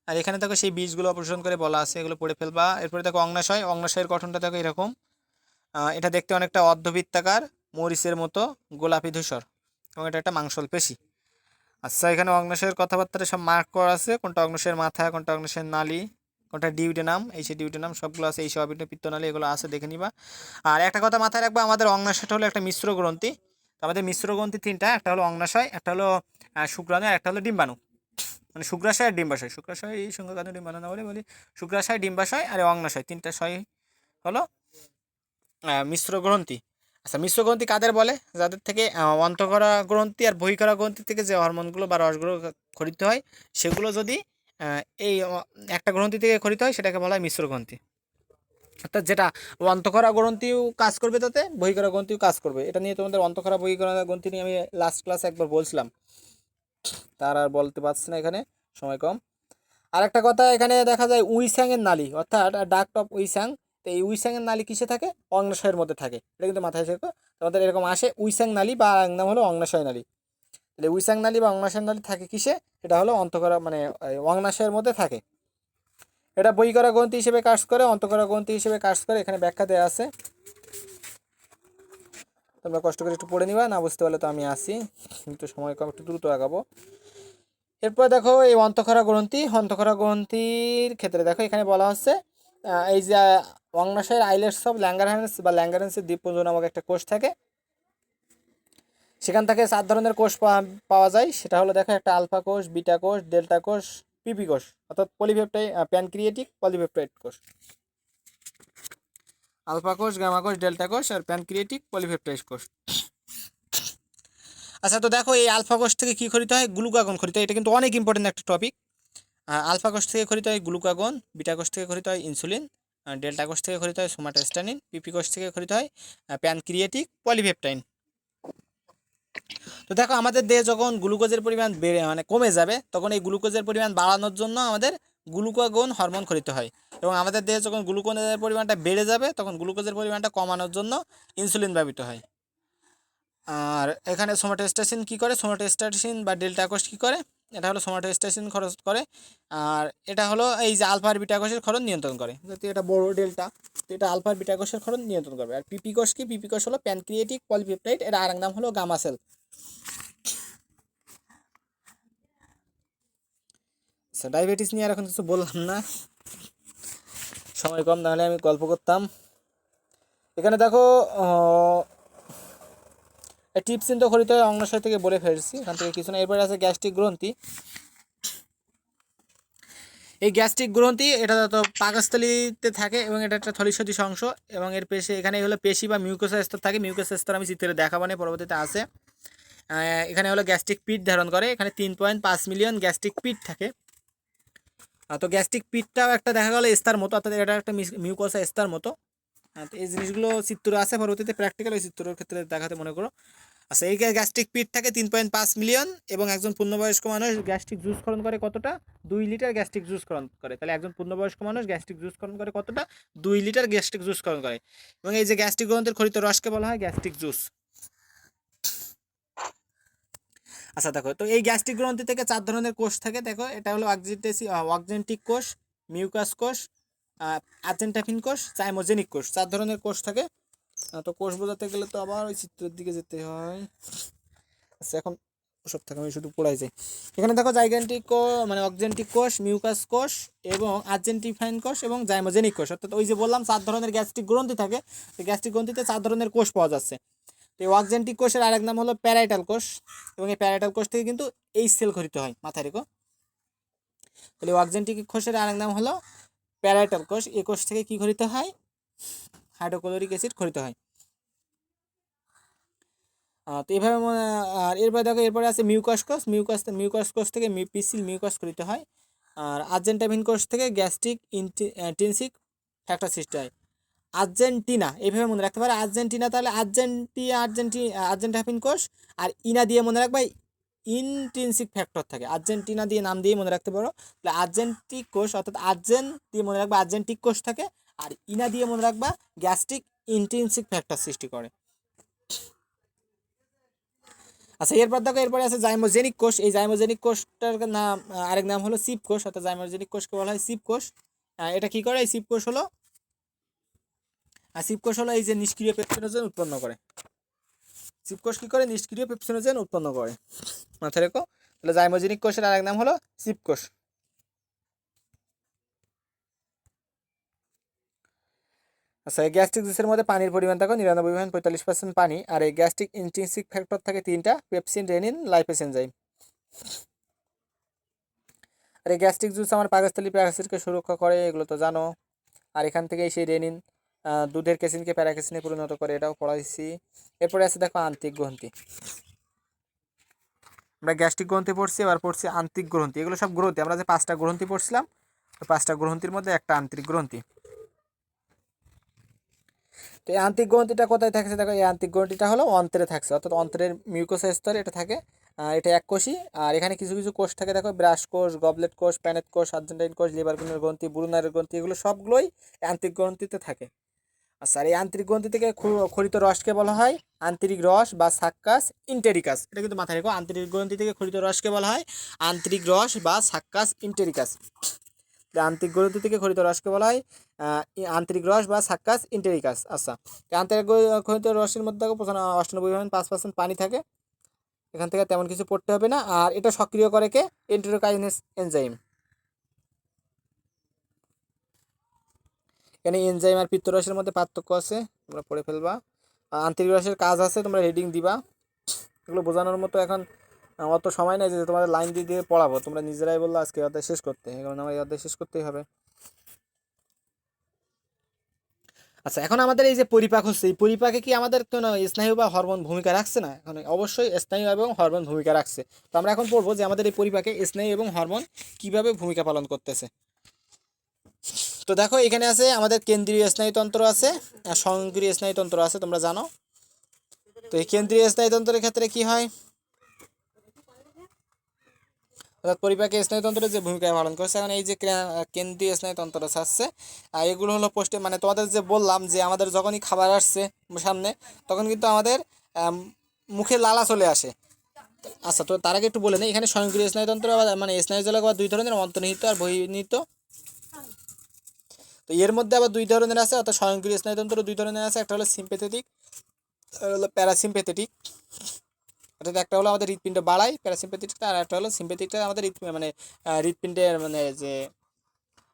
আর এখানে দেখো সেই বীজগুলো অপসারণ করে বলা আছে, এগুলো পড়ে ফেলবা। এরপরে দেখো অগ্নাশয়। অগ্নাশয়ের গঠনটা দেখো এরকম। এটা দেখতে অনেকটা অর্ধবৃত্তাকার, মরিচের মতো, গোলাপি ধূসর, এবং এটা একটা মাংসল পেশি। আচ্ছা, এখানে অগ্নাশয়ের কথাবার্তাটা সব মার্ক করা আছে, কোনটা অগ্নাশয়ের মাথা, কোনটা অগ্নাশয়ের নালী, কোনটা ডিউডেনাম, এই সেই ডিউডেনাম সবগুলো আছে, এই সব অভিন্ন পিত্তনালী এগুলো আছে, দেখে নিবা। আর একটা কথা মাথায় রাখবা, আমাদের অগ্নাশয়টা হলো একটা মিশ্র গ্রন্থি। তো আমাদের মিশ্র গ্রন্থি তিনটা, একটা হলো অগ্নাশয়, একটা হলো শুক্রাণু, আর একটা হলো ডিম্বাণু। মানে শুক্রাশয় আর ডিম্বাশয়, শুক্রাশয় এই সংখ্যাকাণ্ড ডিম্বাণু না বলে বলি শুক্রাশয়, ডিম্বাশয় আর অগ্নাশয়, তিনটা শয় হলো মিশ্র গ্রন্থি। আচ্ছা, মিশ্র গ্রন্থি কাদের বলে? যাদের থেকে অন্তঃকরা গ্রন্থি আর বহিঃকরা গ্রন্থি থেকে যে হরমোনগুলো বা রসগুলো খরিত হয়, সেগুলো যদি এই একটা গ্রন্থি থেকে খরিত হয় সেটাকে বলা হয় মিশ্র গ্রন্থি। অর্থাৎ যেটা অন্তঃকরা গ্রন্থিও কাজ করবে, তাতে বহিঃকরা গ্রন্থিও কাজ করবে। এটা নিয়ে তোমাদের অন্তঃকরা বহিঃকরা গ্রন্থি নিয়ে আমি লাস্ট ক্লাসে একবার বলছিলাম, তার আর বলতে পারছি না, এখানে সময় কম। আর একটা কথা, এখানে দেখা যায় উইস্যাংয়ের নালী, অর্থাৎ ডাক্ট অফ উইস্যাং। তো এই উইস্যাংয়ের নালী কিসে থাকে? অগ্নাশয়ের মধ্যে থাকে, এটা কিন্তু মাথায় রেখো। তোমাদের এরকম আসে উইস্যাং নালী, বা এক নাম হলো অগ্নাশয় নালী। তাহলে উইস্যাং নালী বা অগ্নাশয় নালী থাকে কিসে? এটা হলো অন্তঃকরা মানে অগ্নাশয়ের মধ্যে থাকে। এটা বহিঃকরা গ্রন্থি হিসেবে কাজ করে, অন্তঃকরা গ্রন্থি হিসেবে কাজ করে, এখানে ব্যাখ্যা দেওয়া আছে। তোমরা কষ্ট করে একটু পড়ে নিবা, না বুঝতে পারলে তো আমি আসি, কিন্তু সময় কম, একটু দ্রুত আগাবো। এরপর দেখো এই অন্তঃক্ষরা গ্রন্থির ক্ষেত্রে দেখো এখানে বলা হচ্ছে এই যে অগ্ন্যাশয়ের আইলেটস অফ ল্যাঙ্গারহ্যান্স বা ল্যাঙ্গারেন্সের দ্বীপপুঞ্জ নামক একটা কোষ থাকে, সেখান থেকে 4 ধরনের কোষ পাওয়া যায়। সেটা হলো দেখো একটা আলফা কোষ, বিটা কোষ, ডেল্টা কোষ, পিপি কোষ, অর্থাৎ পলিপেপটাইড প্যানক্রিয়েটিক পলিপেপটাইড কোষ। আলফা কোষ, গামা কোষ, ডেল্টা কোষ আর প্যানক্রিয়েটিক পলিপেপটাইড কোষ। আচ্ছা, তো দেখো এই আলফা কোষ থেকে কী খরিত হয়? গ্লুকাগন খরিত হয়। এটা কিন্তু অনেক ইম্পর্টেন্ট একটা টপিক। আলফা কোষ থেকে খরিত হয় গ্লুকাগন, বিটা কোষ থেকে খরিত হয় ইনসুলিন, ডেল্টা কোষ থেকে খরিত হয় সোমাটোস্ট্যাটিন, পিপি কোষ থেকে খরিত হয় প্যানক্রিয়েটিক পলিপেপটাইড। তো দেখো আমাদের দেহে যখন গ্লুকোজের পরিমাণ মানে কমে যাবে, তখন এই গ্লুকোজের পরিমাণ বাড়ানোর জন্য আমাদের গ্লুকাগন হরমোন খরিত হয়, এবং আমাদের দেহে যখন গ্লুকোজের পরিমাণটা বেড়ে যাবে, তখন গ্লুকোজের পরিমাণটা কমানোর জন্য ইনসুলিন ব্যবহৃত হয়। আর এখানে সোমাটোস্ট্যাটিন কী করে? সোমাটোস্ট্যাটিন বা ডেল্টা কোষ কী করে? এটা হলো সোমাটোস্ট্যাটিন খরচ করে, আর এটা হলো এই যে আলফার বিটা কোষের ক্ষরণ নিয়ন্ত্রণ করে। যদি এটা বড় ডেল্টা, তো এটা আলফার বিটা কোষের ক্ষরণ নিয়ন্ত্রণ করবে। আর পিপি কোষ কি? পিপি কোষ হলো প্যানক্রিয়েটিক পলিপেপটাইড, এর আরেক নাম হলো গামা সেল। আচ্ছা, ডায়াবেটিস নিয়ে আর এখন কিছু বললাম না, সময় কম, নাহলে আমি গল্প করতাম। এখানে দেখো টিপসিন তো খরিত হয় অগ্ন্যাশয় থেকে, বলে ফেলছি, এখান থেকে কিছু না। এরপরে আছে গ্যাস্ট্রিক গ্রন্থি। এই গ্যাস্ট্রিক গ্রন্থি এটা তো পাকস্থলীতে থাকে, এবং এটা একটা থলিসদৃশ অংশ, এবং এর পেশে এখানে হলো পেশি বা মিউকোসা স্তর থাকে। মিউকোসা স্তর আমি চিত্রে দেখাবো না, পরবর্তীতে আছে। এখানে হলো গ্যাস্ট্রিক পিট ধারণ করে, এখানে 3.5 মিলিয়ন গ্যাস্ট্রিক পিট থাকে। তো গ্যাস্ট্রিক পিটটাও একটা দেখা গেলো স্তর মতো, অর্থাৎ এটা একটা মিউকোসা স্তর মতো। তো এই জিনিসগুলো চিত্র আছে, পরবর্তীতে প্র্যাকটিক্যাল ওই চিত্রের ক্ষেত্রে দেখাতে মনে করো। আচ্ছা, এই গ্যাস্ট্রিক পিট থাকে 3.5 মিলিয়ন, এবং একজন পূর্ণবয়স্ক মানুষ গ্যাস্ট্রিক জুস খরণ করে কতটা? 2 লিটার গ্যাস্ট্রিক জুস খরণ করে। তাহলে একজন পূর্ণবয়স্ক মানুষ গ্যাস্ট্রিক জুস খরণ করে কতটা? 2 লিটার গ্যাস্ট্রিক জুস খরণ করে। এবং এই যে গ্যাস্ট্রিক গ্রন্থির খরিত রসকে বলা হয় গ্যাস্ট্রিক জুস। আচ্ছা দেখো, তো এই গ্যাস্ট্রিক গ্রন্থি থেকে 4 ধরনের কোষ থাকে। দেখো এটা হলো অক্সেন্টিক কোষ, মিউকাস কোষ, আর্জেন্টাফিন কোষ, জাইমোজেনিক কোষ। 4 ধরনের কোষ থাকে। তো কোষ বোঝাতে গেলে তো আবার ওই চিত্রের দিকে যেতে হয়। আচ্ছা, এখন ওসব থাকে, আমি শুধু পড়াই যাই। এখানে দেখো মানে অক্সেন্টিক কোষ, মিউকাস কোষ এবং আর্জেন্টিফাইন কোষ এবং জাইমোজেনিক কোষ। অর্থাৎ ওই যে বললাম 4 ধরনের গ্যাস্ট্রিক গ্রন্থি থাকে, তো গ্যাস্ট্রিক গ্রন্থিতে 4 ধরনের কোষ পাওয়া যাচ্ছে। তো এই অক্সেন্টিক কোষের আরেক নাম হলো প্যারাইটাল কোষ, এবং এই প্যারাইটাল কোষ থেকে কিন্তু এই সেল খরিত হয়, মাথায় রেখো। তাহলে অক্সেন্টিক কোষের আরেক নাম হলো প্যারাইটাল কোষ। এই কোষ থেকে কি খরিত হয়? হাইড্রোক্লোরিক অ্যাসিড খরিত হয়। তো এইভাবে আর এরপরে দেখো, এরপরে আছে মিউকাস কোষ। মিউকাস কোষ থেকে পিসিল মিউকাস খরিত হয়। আর আর্জেন্টাভিন কোষ থেকে গ্যাস্ট্রিক ইন্ট্রিনসিক ফ্যাক্টর সৃষ্টি হয়। আর্জেন্টিনা এইভাবে মনে রাখতে পারে, আর্জেন্টিনা, তাহলে আর্জেন্টাভিন কোষ, আর ইনা দিয়ে মনে রাখবা ইন্ট্রিনসিক ফ্যাক্টর থাকে। আর্জেন্টিনা দিয়ে নাম দিয়ে মনে রাখতে পারো। তাহলে আর্জেন্টিক কোষ, অর্থাৎ আর্জেন দিয়ে মনে রাখবা আর্জেন্টিক কোষ থাকে, আর ইনা দিয়ে মনে রাখবা গ্যাস্ট্রিক ইন্ট্রিনসিক ফ্যাক্টর সৃষ্টি করে। আচ্ছা, এরপর দেখো, এরপরে আছে জাইমোজেনিক কোষ। এই জাইমোজেনিক কোষটার নাম আরেক নাম হলো সিপ কোষ, অর্থাৎ জাইমোজেনিক কোষকে বলা হয় সিপ কোষ। এটা কি করে? এই সিপ কোষ হলো এই যে নিষ্ক্রিয় পেপসিনোজেন উৎপন্ন করে। সিপ কোষ কি করে? নিষ্ক্রিয় পেপসিনোজেন উৎপন্ন করে, মাথায় রেখো। তাহলে জাইমোজেনিক কোষের আরেক নাম হলো সিপ কোষ। আচ্ছা, এই গ্যাস্ট্রিক জুসের মধ্যে পানির পরিমাণ থাকে 99.45% পানি, আর এই গ্যাস্ট্রিক ইন্ট্রিনসিক ফ্যাক্টর থাকে 3টা: পেপসিন, রেনিন, লাইপেজ এনজাইম। আর এই গ্যাস্ট্রিক জুস আমার পাকস্থলী প্যারাসিটকে সুরক্ষা করে, এগুলো তো জানো। আর এখান থেকেই সেই রেনিন দুধের কেসিনকে প্যারাকেসিনে পরিণত করে, এটাও পড়াইছি। এরপরে আছে দেখো আন্ত্রিক গ্রন্থি। আমরা গ্যাস্ট্রিক গ্রন্থি পড়ছি, এবার পড়ছি আন্ত্রিক গ্রন্থি। এগুলো সব গ্রন্থি, আমরা যে 5টা গ্রন্থি পড়ছিলাম, ওই 5টা গ্রন্থির মধ্যে একটা আন্ত্রিক গ্রন্থি। তো এই আন্ত্রিক গ্রন্থিটা কোথায় থাকছে? দেখো, এই আন্ত্রিক গ্রন্থিটা হলো অন্ত্রে থাকছে, অর্থাৎ অন্ত্রের মিউকোসা স্তরে এটা থাকে। এটা এককোষী, আর এখানে কিছু কিছু কোষ থাকে। দেখো, ব্রাশ কোষ, গবলেট কোষ, প্যানেট কোষ, আর্জেন্টাইন কোষ, লিভারকুনের গ্রন্থি, ব্রুনারের গ্রন্থি, এগুলো সবগুলোই আন্ত্রিক গ্রন্থিতে থাকে। আচ্ছা, আর এই আন্তরিক গ্রন্থি থেকে খরিত রসকে বলা হয় আন্তরিক রস বা সাক্কাস ইন্টেরিকাস। এটা কিন্তু মাথায় রেখো, আন্তরিক গ্রন্থি থেকে খরিত রসকে বলা হয় আন্তরিক রস বা সাক্কাস ইন্টেরিকাস। আন্তরিক গ্রন্থি থেকে খরিত রসকে বলা হয় আন্তরিক রস বা সাক্কাস ইন্টেরিকাস। আচ্ছা, আন্তরিক খরিত রসের মধ্যে 98.5% পানি থাকে, এখান থেকে তেমন কিছু পড়তে হবে না। আর এটা সক্রিয় করে কে? এন্টেরোকাইনেস এনজাইম। এখানে এনজাইম আর পিত্তরসের মধ্যে পার্থক্য আছে, তোমরা পড়ে ফেলবা। আন্তরিক রসের কাজ আছে, তোমরা রিডিং দিবা। এগুলো বোঝানোর মতো এখন অত সময় নেই যে তোমাদের লাইন দিয়ে দিয়ে পড়াবো। তোমরা নিজেরাই বললো আজকে অধ্যায় শেষ করতে, কারণ আমার এই অধ্যায় শেষ করতেই হবে। আচ্ছা, এখন আমাদের এই যে পরিপাক হচ্ছে, এই পরিপাকে কি আমাদের কোনো স্নায়ু বা হরমোন ভূমিকা রাখছে না? এখন অবশ্যই স্নায়ু এবং হরমোন ভূমিকা রাখছে। তো আমরা এখন পড়বো যে আমাদের এই পরিপাকে স্নায়ু এবং হরমোন কিভাবে ভূমিকা পালন করতেছে। তো দেখো, এখানে আছে আমাদের কেন্দ্রীয় স্নায়ুতন্ত্র আছে আর স্বয়ংক্রিয় স্নায়ুতন্ত্র আছে, তোমরা জানো। তো এই কেন্দ্রীয় স্নায়ুতন্ত্রের ক্ষেত্রে কি হয়, অর্থাৎ পরিপাকে স্নায়ুতন্ত্রের যে ভূমিকা পালন করছে। এখন এই যে কেন্দ্রীয় স্নায়ুতন্ত্র আছে, এগুলো হলো পোস্টে, মানে তোমাদের যে বললাম যে আমাদের যখনই খাবার আসছে সামনে, তখন কিন্তু আমাদের মুখে লালা চলে আসে। আচ্ছা, তো তার আগে একটু বলে নেই, এখানে স্বয়ংক্রিয় স্নায়ুতন্ত্র মানে স্নায়ুজালক আবার দুই ধরনের, অন্তর্নিহিত আর বহির্নিহিত। তো এর মধ্যে আবার দুই ধরনের আছে, অর্থাৎ স্বয়ংক্রিয় স্নায়ুতন্ত্র দুই ধরনের আছে, একটা হলো সিম্প্যাথেটিক, একটা হলো প্যারাসিম্প্যাথেটিক। অর্থাৎ একটা হলো আমাদের হৃৎপিণ্ড বাড়ায় প্যারাসিম্প্যাথেটিকটা, আর একটা হলো সিম্প্যাথেটিকটা আমাদের মানে হৃৎপিণ্ডের মানে যে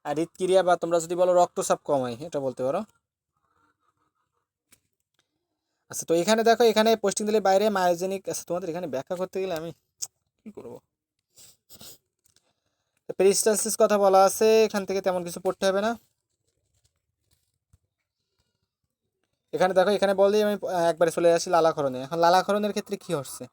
হৃৎক্রিয়া বা তোমরা যদি বলো রক্তচাপ কমায়, এটা বলতে পারো। আচ্ছা, তো এখানে দেখো, এখানে পোস্টিং দিলে বাইরে মায়োজেনিক। আচ্ছা, তোমাদের এখানে ব্যাখ্যা করতে গেলে আমি কি করবো, পেরিস্টালসিস কথা বলা আছে, এখান থেকে তেমন কিছু পড়তে হবে না। এখানে দেখো, এখানে বললেই আমি একবারে চলে আসি লালাক্ষরণে। এখন লালাক্ষরণের ক্ষেত্রে কি হচ্ছে,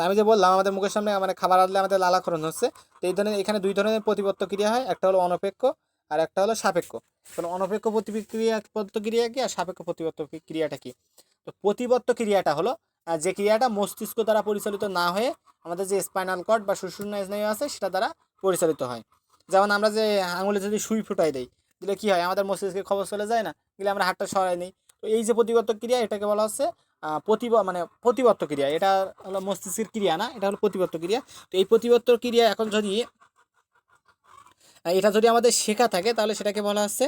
আমি যে বললাম আমাদের মুখের সামনে মানে খাবার আনলে আমাদের লালাক্ষরণ হচ্ছে। তো এই ধরনের এখানে দুই ধরনের প্রতিবর্ত ক্রিয়া হয়, একটা হলো অনপেক্ষ আর একটা হলো সাপেক্ষ। কারণ অনপেক্ষ প্রতিবর্ত ক্রিয়া কি আর সাপেক্ষ প্রতিবর্ত ক্রিয়াটা কি? তো প্রতিবর্ত ক্রিয়াটা হলো যে ক্রিয়াটা মস্তিষ্ক দ্বারা পরিচালিত না হয়ে আমাদের যে স্পাইনাল কর্ড বা সুষুম্না স্নায়ু আছে সেটা দ্বারা পরিচালিত হয়। যেমন আমরা যে আঙুলে যদি সুই ফুটাই দেই, দিলে কি হয়, আমাদের মস্তিষ্কে খবর চলে যায় না, দিলে আমরা হাতটা সরাই নিই। তো এই যে প্রতিবর্ত ক্রিয়া, এটাকে বলা হচ্ছে মানে প্রতিবর্ত ক্রিয়া। এটা হলো মস্তিষ্কের ক্রিয়া না, এটা হলো প্রতিবর্ত ক্রিয়া। তো এই প্রতিবর্ত ক্রিয়া এখন যদি এটা যদি আমাদের শেখা থাকে, তাহলে সেটাকে বলা হচ্ছে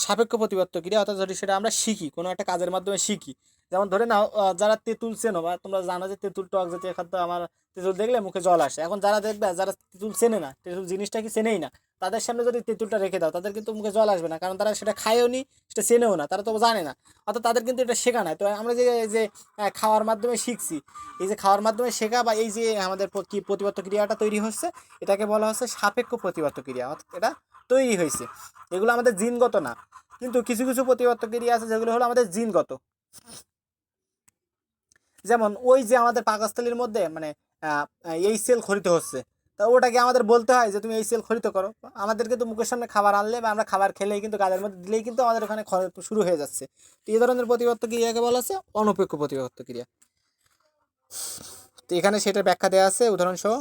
সাপেক্ষ প্রতিবর্ত ক্রিয়া। অর্থাৎ যদি সেটা আমরা শিখি, কোনো একটা কাজের মাধ্যমে শিখি। যেমন ধরে নাও, যারা তেঁতুল চেনো বা তোমরা জানো যে তেঁতুল টক জাতীয় খাদ্য, আমার তেঁতুল দেখলে মুখে জল আসে। এখন যারা দেখবে, যারা তেঁতুল চেনে না, তেঁতুল জিনিসটা কি চেনেই না, তাদের সামনে যদি তেঁতুলটা রেখে দাও, তাদের কিন্তু মুখে জল আসবে না, কারণ তারা সেটা খায়ও নি, সেটা চেনেও না, তারা তো জানে না। অর্থাৎ তাদের কিন্তু এটা শেখা নাই। তো আমরা যে এই যে খাওয়ার মাধ্যমে শিখছি, এই যে খাওয়ার মাধ্যমে শেখা বা এই যে আমাদের কি প্রতিবর্ত ক্রিয়াটা তৈরি হচ্ছে, এটাকে বলা হচ্ছে সাপেক্ষ প্রতিবর্ত ক্রিয়া। অর্থাৎ এটা তৈরি হয়েছে, এগুলো আমাদের জিনগত না। কিন্তু কিছু কিছু প্রতিবর্ত ক্রিয়া আছে যেগুলো হলো আমাদের জিনগত। যেমন ওই যে আমাদের পাকস্থলীর মধ্যে মানে এই সেল খরিত হচ্ছে, তা ওটাকে আমাদের বলতে হয় যে তুমি এই সেল খরিত করো। আমাদের কিন্তু মুখের সামনে খাবার আনলে বা আমরা খাবার খেলেই কিন্তু গালের মধ্যে দিলেই কিন্তু আমাদের ওখানে খরিত শুরু হয়ে যাচ্ছে। তো এই ধরনের প্রতিবর্ত ক্রিয়াকে বলা হচ্ছে অনপেক্ষ প্রতিবর্ত ক্রিয়া। তো এখানে সেটার ব্যাখ্যা দেওয়া আছে উদাহরণ সহ।